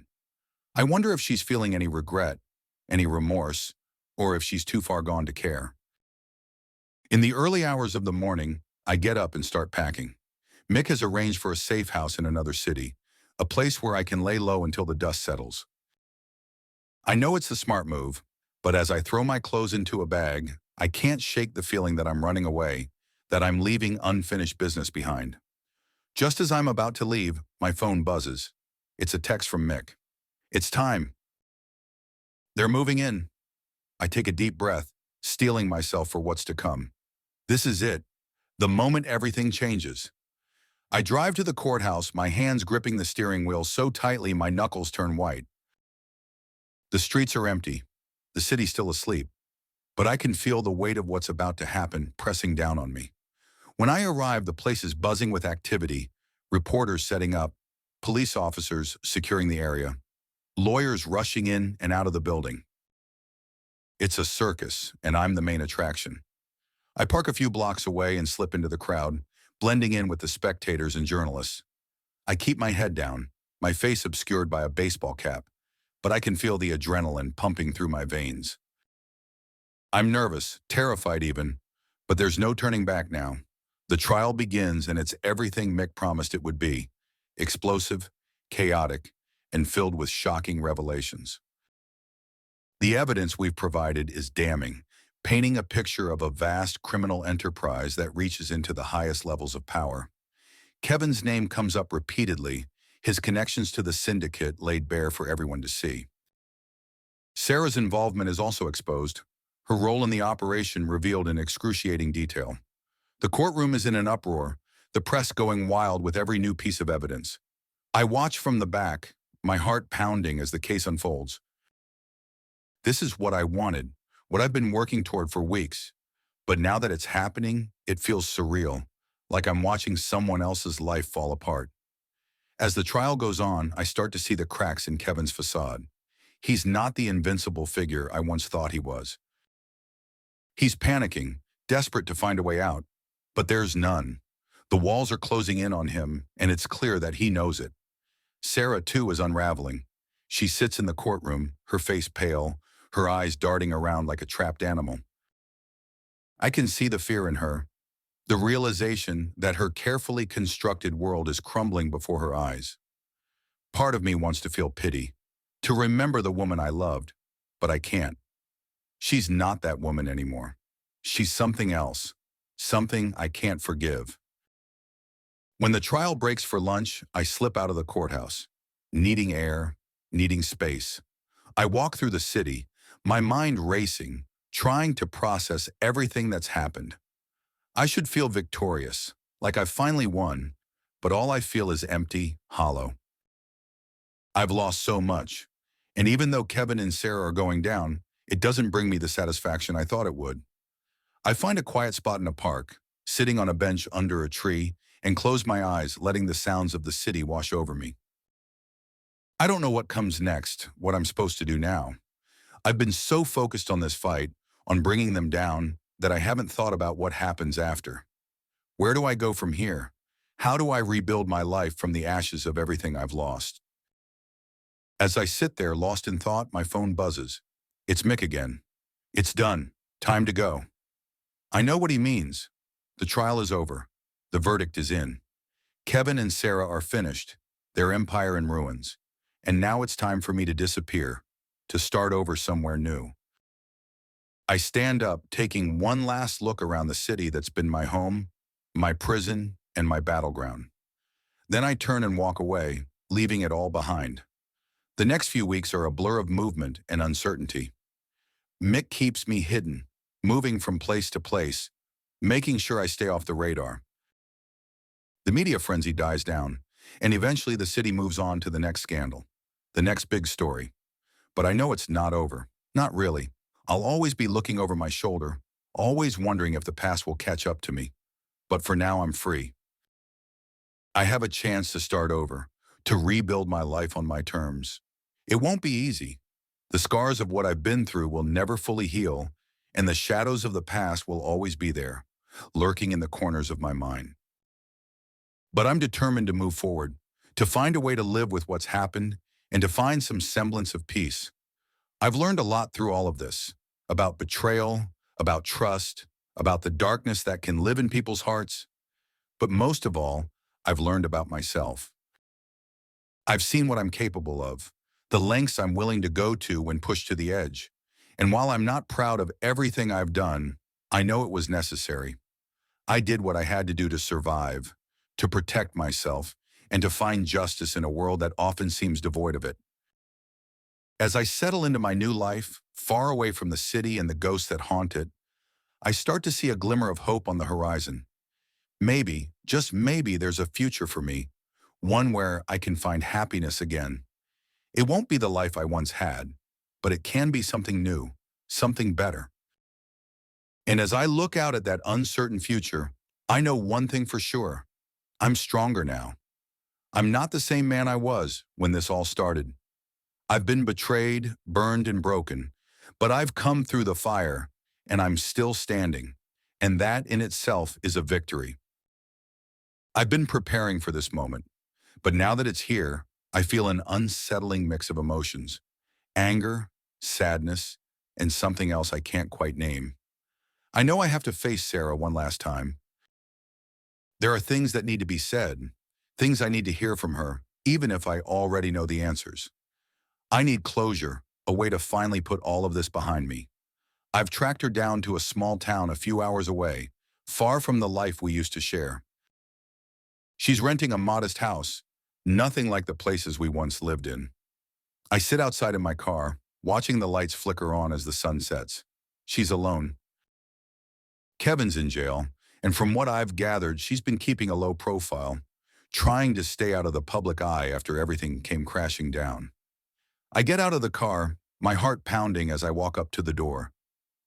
I wonder if she's feeling any regret, any remorse, or if she's too far gone to care. In the early hours of the morning, I get up and start packing. Mick has arranged for a safe house in another city, a place where I can lay low until the dust settles. I know it's the smart move, but as I throw my clothes into a bag, I can't shake the feeling that I'm running away, that I'm leaving unfinished business behind. Just as I'm about to leave, my phone buzzes. It's a text from Mick. It's time. They're moving in. I take a deep breath, steeling myself for what's to come. This is it, the moment everything changes. I drive to the courthouse, my hands gripping the steering wheel so tightly my knuckles turn white. The streets are empty, the city's still asleep, but I can feel the weight of what's about to happen pressing down on me. When I arrive, the place is buzzing with activity, reporters setting up, police officers securing the area, lawyers rushing in and out of the building. It's a circus, and I'm the main attraction. I park a few blocks away and slip into the crowd, blending in with the spectators and journalists. I keep my head down, my face obscured by a baseball cap, but I can feel the adrenaline pumping through my veins. I'm nervous, terrified even, but there's no turning back now. The trial begins, and it's everything Mick promised it would be: explosive, chaotic, and filled with shocking revelations. The evidence we've provided is damning, painting a picture of a vast criminal enterprise that reaches into the highest levels of power. Kevin's name comes up repeatedly, his connections to the syndicate laid bare for everyone to see. Sarah's involvement is also exposed, her role in the operation revealed in excruciating detail. The courtroom is in an uproar, the press going wild with every new piece of evidence. I watch from the back, my heart pounding as the case unfolds. This is what I wanted, what I've been working toward for weeks. But now that it's happening, it feels surreal, like I'm watching someone else's life fall apart. As the trial goes on, I start to see the cracks in Kevin's facade. He's not the invincible figure I once thought he was. He's panicking, desperate to find a way out, but there's none. The walls are closing in on him, and it's clear that he knows it. Sarah, too, is unraveling. She sits in the courtroom, her face pale, her eyes darting around like a trapped animal. I can see the fear in her, the realization that her carefully constructed world is crumbling before her eyes. Part of me wants to feel pity, to remember the woman I loved, but I can't. She's not that woman anymore. She's something else, something I can't forgive. When the trial breaks for lunch, I slip out of the courthouse, needing air, needing space. I walk through the city, my mind racing, trying to process everything that's happened. I should feel victorious, like I've finally won, but all I feel is empty, hollow. I've lost so much, and even though Kevin and Sarah are going down, it doesn't bring me the satisfaction I thought it would. I find a quiet spot in a park, sitting on a bench under a tree, and close my eyes, letting the sounds of the city wash over me. I don't know what comes next, what I'm supposed to do now. I've been so focused on this fight, on bringing them down, that I haven't thought about what happens after. Where do I go from here? How do I rebuild my life from the ashes of everything I've lost? As I sit there lost in thought, my phone buzzes. It's Mick again. It's done. Time to go. I know what he means. The trial is over. The verdict is in. Kevin and Sarah are finished, their empire in ruins. And now it's time for me to disappear, to start over somewhere new. I stand up, taking one last look around the city that's been my home, my prison, and my battleground. Then I turn and walk away, leaving it all behind. The next few weeks are a blur of movement and uncertainty. Mick keeps me hidden, moving from place to place, making sure I stay off the radar. The media frenzy dies down, and eventually the city moves on to the next scandal, the next big story. But I know it's not over. Not really. I'll always be looking over my shoulder, always wondering if the past will catch up to me. But for now, I'm free. I have a chance to start over, to rebuild my life on my terms. It won't be easy. The scars of what I've been through will never fully heal, and the shadows of the past will always be there, lurking in the corners of my mind. But I'm determined to move forward, to find a way to live with what's happened, and to find some semblance of peace. I've learned a lot through all of this, about betrayal, about trust, about the darkness that can live in people's hearts. But most of all, I've learned about myself. I've seen what I'm capable of, the lengths I'm willing to go to when pushed to the edge. And while I'm not proud of everything I've done, I know it was necessary. I did what I had to do to survive, to protect myself, and to find justice in a world that often seems devoid of it. As I settle into my new life, far away from the city and the ghosts that haunt it, I start to see a glimmer of hope on the horizon. Maybe, just maybe, there's a future for me, one where I can find happiness again. It won't be the life I once had, but it can be something new, something better. And as I look out at that uncertain future, I know one thing for sure. I'm stronger now. I'm not the same man I was when this all started. I've been betrayed, burned, and broken, but I've come through the fire, and I'm still standing, and that in itself is a victory. I've been preparing for this moment, but now that it's here, I feel an unsettling mix of emotions: anger, sadness, and something else I can't quite name. I know I have to face Sarah one last time. There are things that need to be said, things I need to hear from her, even if I already know the answers. I need closure, a way to finally put all of this behind me. I've tracked her down to a small town a few hours away, far from the life we used to share. She's renting a modest house, nothing like the places we once lived in. I sit outside in my car, watching the lights flicker on as the sun sets. She's alone. Kevin's in jail, and from what I've gathered, she's been keeping a low profile, trying to stay out of the public eye after everything came crashing down. I get out of the car, my heart pounding as I walk up to the door.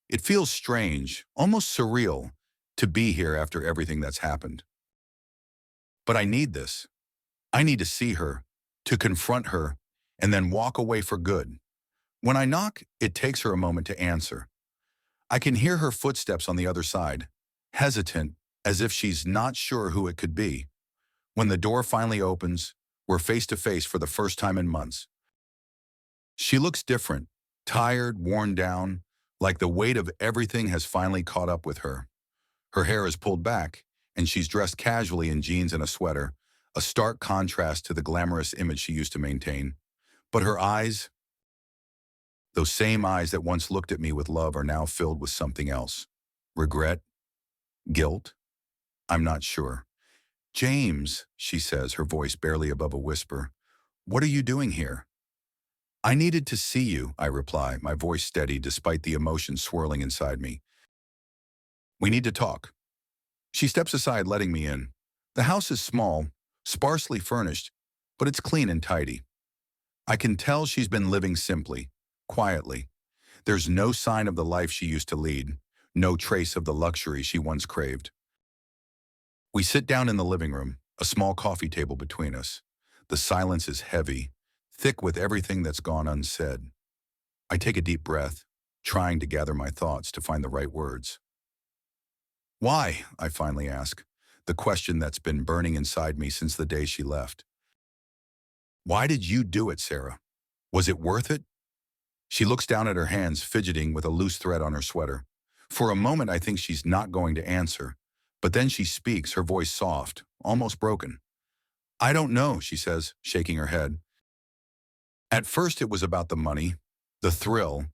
It feels strange, almost surreal, to be here after everything that's happened. But I need this. I need to see her, to confront her, and then walk away for good. When I knock, it takes her a moment to answer. I can hear her footsteps on the other side, hesitant, as if she's not sure who it could be. When the door finally opens, we're face to face for the first time in months. She looks different, tired, worn down, like the weight of everything has finally caught up with her. Her hair is pulled back, and she's dressed casually in jeans and a sweater, a stark contrast to the glamorous image she used to maintain. But her eyes, those same eyes that once looked at me with love, are now filled with something else. Regret? Guilt? I'm not sure. "James," she says, her voice barely above a whisper, "what are you doing here?" "I needed to see you," I reply, my voice steady despite the emotion swirling inside me. "We need to talk." She steps aside, letting me in. The house is small, sparsely furnished, but it's clean and tidy. I can tell she's been living simply, quietly. There's no sign of the life she used to lead, no trace of the luxury she once craved. We sit down in the living room, a small coffee table between us. The silence is heavy, thick with everything that's gone unsaid. I take a deep breath, trying to gather my thoughts to find the right words. "Why?" I finally ask. the question that's been burning inside me since the day she left. Why did you do it, Sarah? Was it worth it? She looks down at her hands, fidgeting with a loose thread on her sweater. For a moment, I think she's not going to answer, but then she speaks, her voice soft, almost broken. I don't know, she says, shaking her head. At first, it was about the money, the thrill.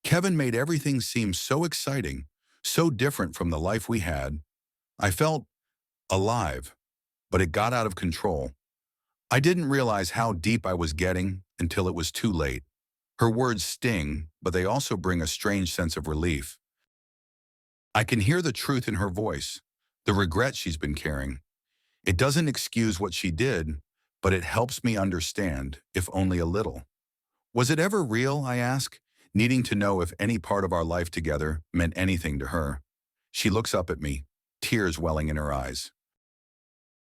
Kevin made everything seem so exciting, so different from the life we had. I felt alive, but it got out of control. I didn't realize how deep I was getting until it was too late. Her words sting, but they also bring a strange sense of relief. I can hear the truth in her voice, the regret she's been carrying. It doesn't excuse what she did, but it helps me understand, if only a little. Was it ever real, I ask, needing to know if any part of our life together meant anything to her. She looks up at me, tears welling in her eyes.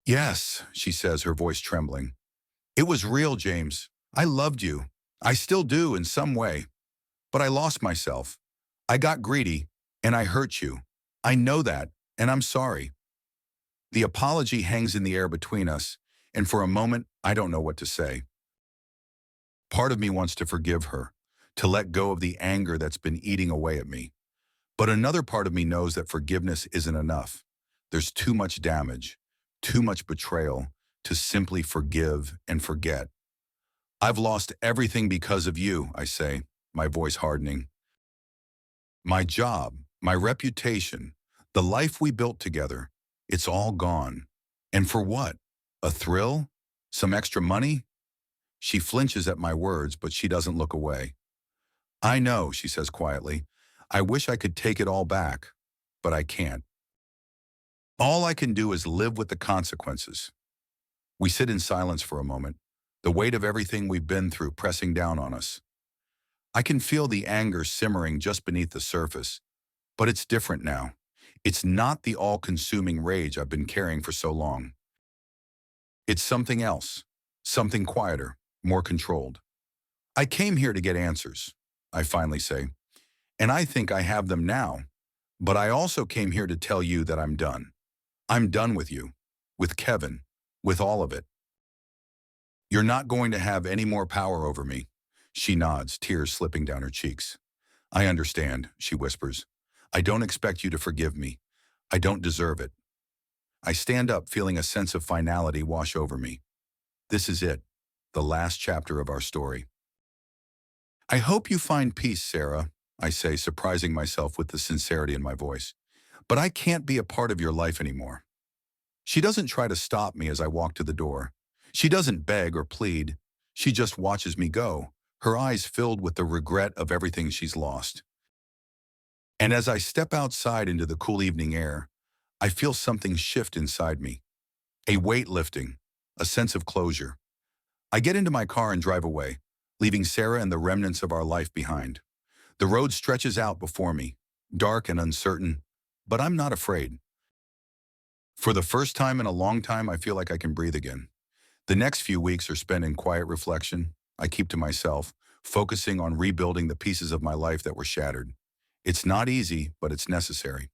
Yes, she says, her voice trembling. It was real, James. I loved you. I still do in some way. But I lost myself. I got greedy, and I hurt you. I know that, and I'm sorry. The apology hangs in the air between us, and for a moment, I don't know what to say. Part of me wants to forgive her, to let go of the anger that's been eating away at me. But another part of me knows that forgiveness isn't enough. There's too much damage, too much betrayal to simply forgive and forget. I've lost everything because of you, I say, my voice hardening. My job, my reputation, the life we built together, it's all gone. And for what? A thrill? Some extra money? She flinches at my words, but she doesn't look away. I know, she says quietly. I wish I could take it all back, but I can't. All I can do is live with the consequences. We sit in silence for a moment, the weight of everything we've been through pressing down on us. I can feel the anger simmering just beneath the surface, but it's different now. It's not the all-consuming rage I've been carrying for so long. It's something else, something quieter, more controlled. I came here to get answers, I finally say, and I think I have them now. But I also came here to tell you that I'm done. I'm done with you, with Kevin, with all of it. You're not going to have any more power over me. She nods, tears slipping down her cheeks. I understand, she whispers. I don't expect you to forgive me. I don't deserve it. I stand up, feeling a sense of finality wash over me. This is it, the last chapter of our story. I hope you find peace, Sarah, I say, surprising myself with the sincerity in my voice. But I can't be a part of your life anymore. She doesn't try to stop me as I walk to the door. She doesn't beg or plead. She just watches me go, her eyes filled with the regret of everything she's lost. And as I step outside into the cool evening air, I feel something shift inside me. A weight lifting, a sense of closure. I get into my car and drive away, leaving Sarah and the remnants of our life behind. The road stretches out before me, dark and uncertain, but I'm not afraid. For the first time in a long time, I feel like I can breathe again. The next few weeks are spent in quiet reflection. I keep to myself, focusing on rebuilding the pieces of my life that were shattered. It's not easy, but it's necessary.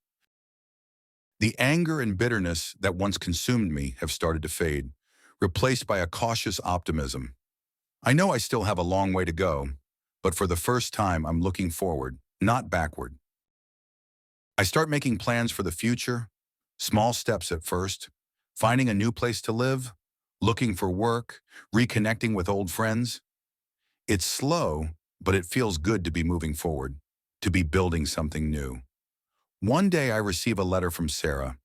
The anger and bitterness that once consumed me have started to fade, replaced by a cautious optimism. I know I still have a long way to go, but for the first time, I'm looking forward, not backward. I start making plans for the future, small steps at first, finding a new place to live, looking for work, reconnecting with old friends. It's slow, but it feels good to be moving forward, to be building something new. One day I receive a letter from Sarah.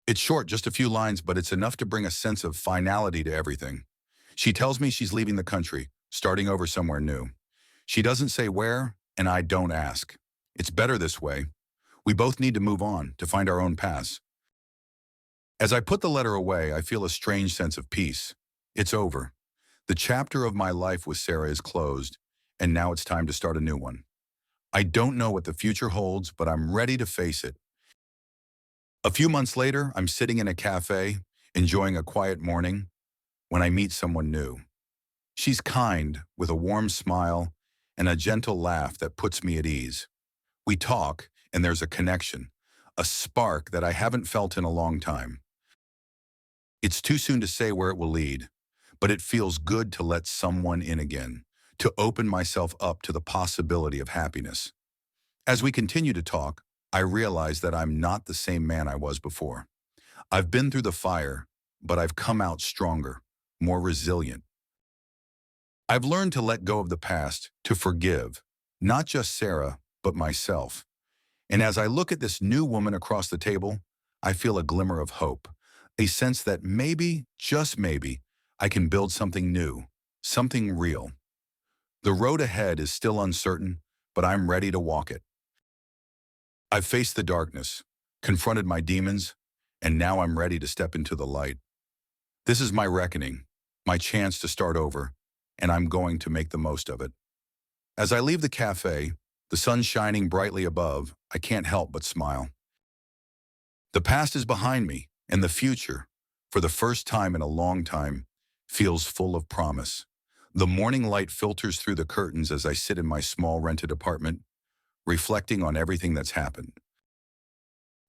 It's short, just a few lines, but it's enough to bring a sense of finality to everything. She tells me she's leaving the country, starting over somewhere new. She doesn't say where, and I don't ask. It's better this way. We both need to move on, to find our own paths. As I put the letter away, I feel a strange sense of peace. It's over. The chapter of my life with Sarah is closed, and now it's time to start a new one. I don't know what the future holds, but I'm ready to face it. A few months later, I'm sitting in a cafe, enjoying a quiet morning, when I meet someone new. She's kind, with a warm smile and a gentle laugh that puts me at ease. We talk, and there's a connection, a spark that I haven't felt in a long time. It's too soon to say where it will lead, but it feels good to let someone in again, to open myself up to the possibility of happiness. As we continue to talk, I realize that I'm not the same man I was before. I've been through the fire, but I've come out stronger, more resilient. I've learned to let go of the past, to forgive, not just Sarah, but myself. And as I look at this new woman across the table, I feel a glimmer of hope, a sense that maybe, just maybe, I can build something new, something real. The road ahead is still uncertain, but I'm ready to walk it. I've faced the darkness, confronted my demons, and now I'm ready to step into the light. This is my reckoning, my chance to start over, and I'm going to make the most of it. As I leave the cafe, the sun shining brightly above, I can't help but smile. The past is behind me, and the future, for the first time in a long time, feels full of promise. The morning light filters through the curtains as I sit in my small rented apartment, reflecting on everything that's happened.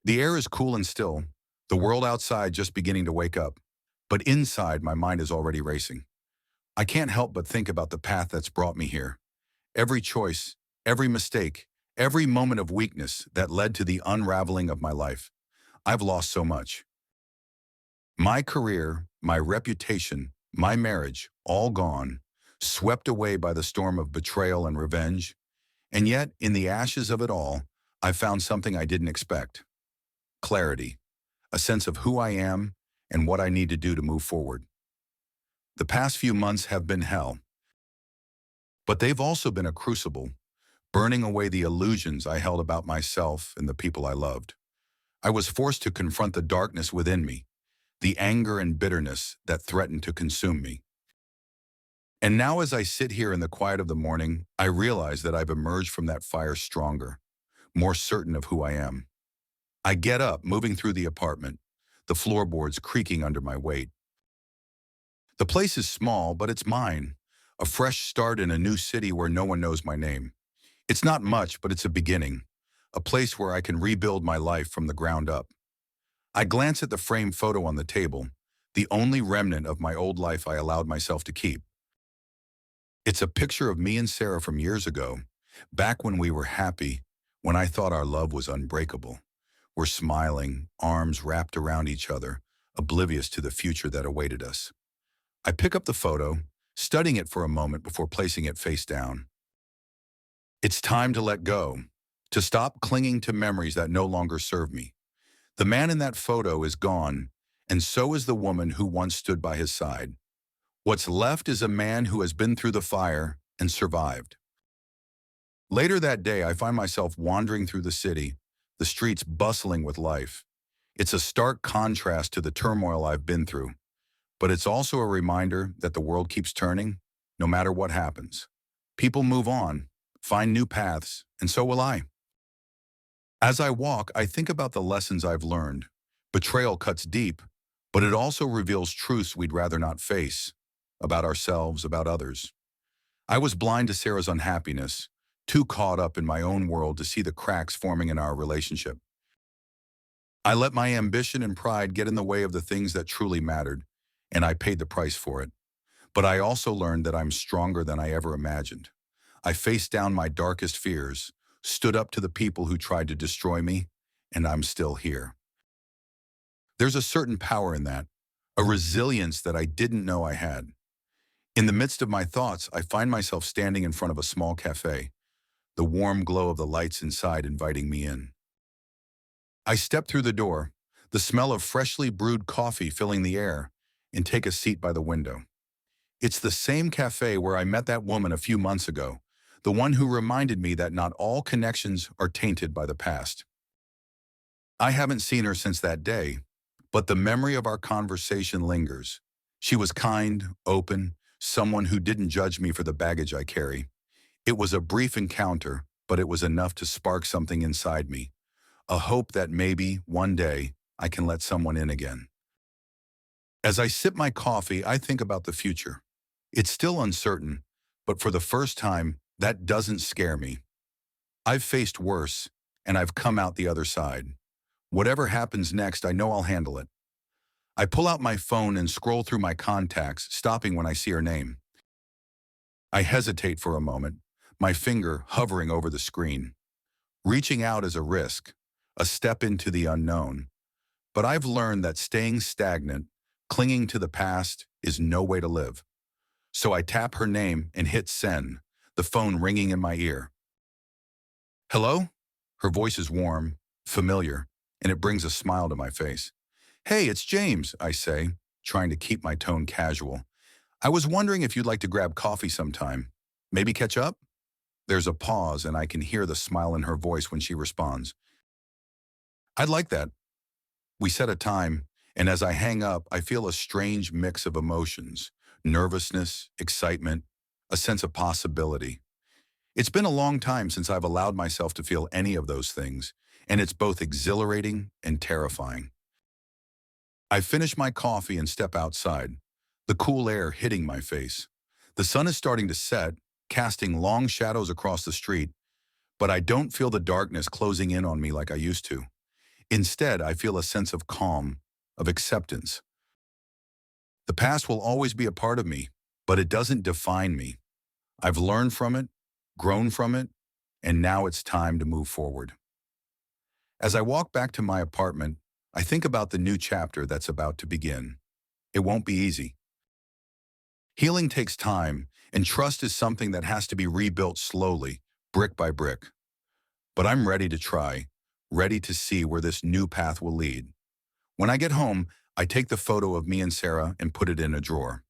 The air is cool and still, the world outside just beginning to wake up, but inside my mind is already racing. I can't help but think about the path that's brought me here. Every choice, every mistake, every moment of weakness that led to the unraveling of my life. I've lost so much. My career, my reputation, my marriage, all gone, swept away by the storm of betrayal and revenge. And yet, in the ashes of it all, I found something I didn't expect. Clarity, a sense of who I am and what I need to do to move forward. The past few months have been hell, but they've also been a crucible, burning away the illusions I held about myself and the people I loved. I was forced to confront the darkness within me, the anger and bitterness that threatened to consume me. And now as I sit here in the quiet of the morning, I realize that I've emerged from that fire stronger, more certain of who I am. I get up, moving through the apartment, the floorboards creaking under my weight. The place is small, but it's mine, a fresh start in a new city where no one knows my name. It's not much, but it's a beginning, a place where I can rebuild my life from the ground up. I glance at the framed photo on the table, the only remnant of my old life I allowed myself to keep. It's a picture of me and Sarah from years ago, back when we were happy, when I thought our love was unbreakable. We're smiling, arms wrapped around each other, oblivious to the future that awaited us. I pick up the photo, studying it for a moment before placing it face down. It's time to let go, to stop clinging to memories that no longer serve me. The man in that photo is gone, and so is the woman who once stood by his side. What's left is a man who has been through the fire and survived. Later that day, I find myself wandering through the city, the streets bustling with life. It's a stark contrast to the turmoil I've been through, but it's also a reminder that the world keeps turning, no matter what happens. People move on, find new paths, and so will I. As I walk, I think about the lessons I've learned. Betrayal cuts deep, but it also reveals truths we'd rather not face, about ourselves, about others. I was blind to Sarah's unhappiness, too caught up in my own world to see the cracks forming in our relationship. I let my ambition and pride get in the way of the things that truly mattered, and I paid the price for it. But I also learned that I'm stronger than I ever imagined. I faced down my darkest fears, stood up to the people who tried to destroy me, and I'm still here. There's a certain power in that, a resilience that I didn't know I had. In the midst of my thoughts, I find myself standing in front of a small cafe, the warm glow of the lights inside inviting me in. I step through the door, the smell of freshly brewed coffee filling the air, and take a seat by the window. It's the same cafe where I met that woman a few months ago, the one who reminded me that not all connections are tainted by the past. I haven't seen her since that day, but the memory of our conversation lingers. She was kind, open, someone who didn't judge me for the baggage I carry. It was a brief encounter, but it was enough to spark something inside me, a hope that maybe, one day, I can let someone in again. As I sip my coffee, I think about the future. It's still uncertain, but for the first time, that doesn't scare me. I've faced worse, and I've come out the other side. Whatever happens next, I know I'll handle it. I pull out my phone and scroll through my contacts, stopping when I see her name. I hesitate for a moment, my finger hovering over the screen. Reaching out is a risk, a step into the unknown. But I've learned that staying stagnant, clinging to the past, is no way to live. So I tap her name and hit send, the phone ringing in my ear. Hello? Her voice is warm, familiar, and it brings a smile to my face. Hey, it's James, I say, trying to keep my tone casual. I was wondering if you'd like to grab coffee sometime. Maybe catch up? There's a pause, and I can hear the smile in her voice when she responds. I'd like that. We set a time, and as I hang up, I feel a strange mix of emotions, nervousness, excitement, a sense of possibility. It's been a long time since I've allowed myself to feel any of those things, and it's both exhilarating and terrifying. I finish my coffee and step outside, the cool air hitting my face. The sun is starting to set, casting long shadows across the street, but I don't feel the darkness closing in on me like I used to. Instead, I feel a sense of calm, of acceptance. The past will always be a part of me, but it doesn't define me. I've learned from it, grown from it, and now it's time to move forward. As I walk back to my apartment, I think about the new chapter that's about to begin. It won't be easy. Healing takes time, and trust is something that has to be rebuilt slowly, brick by brick. But I'm ready to try, ready to see where this new path will lead. When I get home, I take the photo of me and Sarah and put it in a drawer.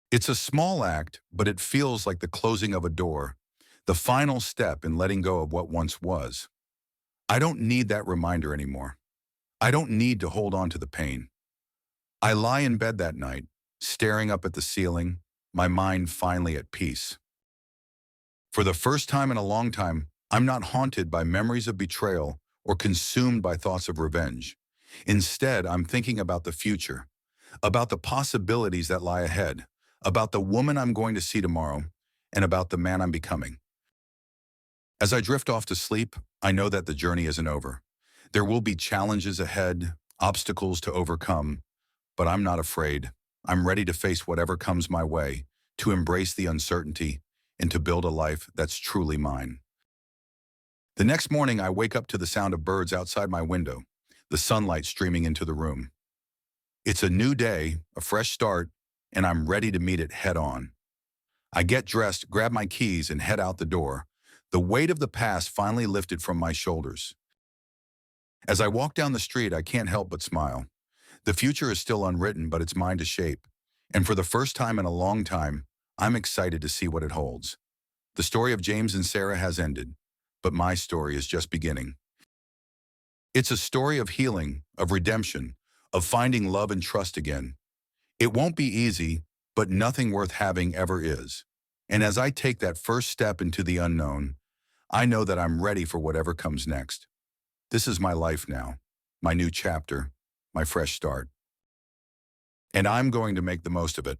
It's a small act, but it feels like the closing of a door, the final step in letting go of what once was. I don't need that reminder anymore. I don't need to hold on to the pain. I lie in bed that night, staring up at the ceiling, my mind finally at peace. For the first time in a long time, I'm not haunted by memories of betrayal or consumed by thoughts of revenge. Instead, I'm thinking about the future, about the possibilities that lie ahead, about the woman I'm going to see tomorrow, and about the man I'm becoming. As I drift off to sleep, I know that the journey isn't over. There will be challenges ahead, obstacles to overcome, but I'm not afraid. I'm ready to face whatever comes my way, to embrace the uncertainty, and to build a life that's truly mine. The next morning, I wake up to the sound of birds outside my window, the sunlight streaming into the room. It's a new day, a fresh start, and I'm ready to meet it head on. I get dressed, grab my keys, and head out the door, the weight of the past finally lifted from my shoulders. As I walk down the street, I can't help but smile. The future is still unwritten, but it's mine to shape. And for the first time in a long time, I'm excited to see what it holds. The story of James and Sarah has ended, but my story is just beginning. It's a story of healing, of redemption, of finding love and trust again. It won't be easy, but nothing worth having ever is. And as I take that first step into the unknown, I know that I'm ready for whatever comes next. This is my life now, my new chapter, my fresh start. And I'm going to make the most of it.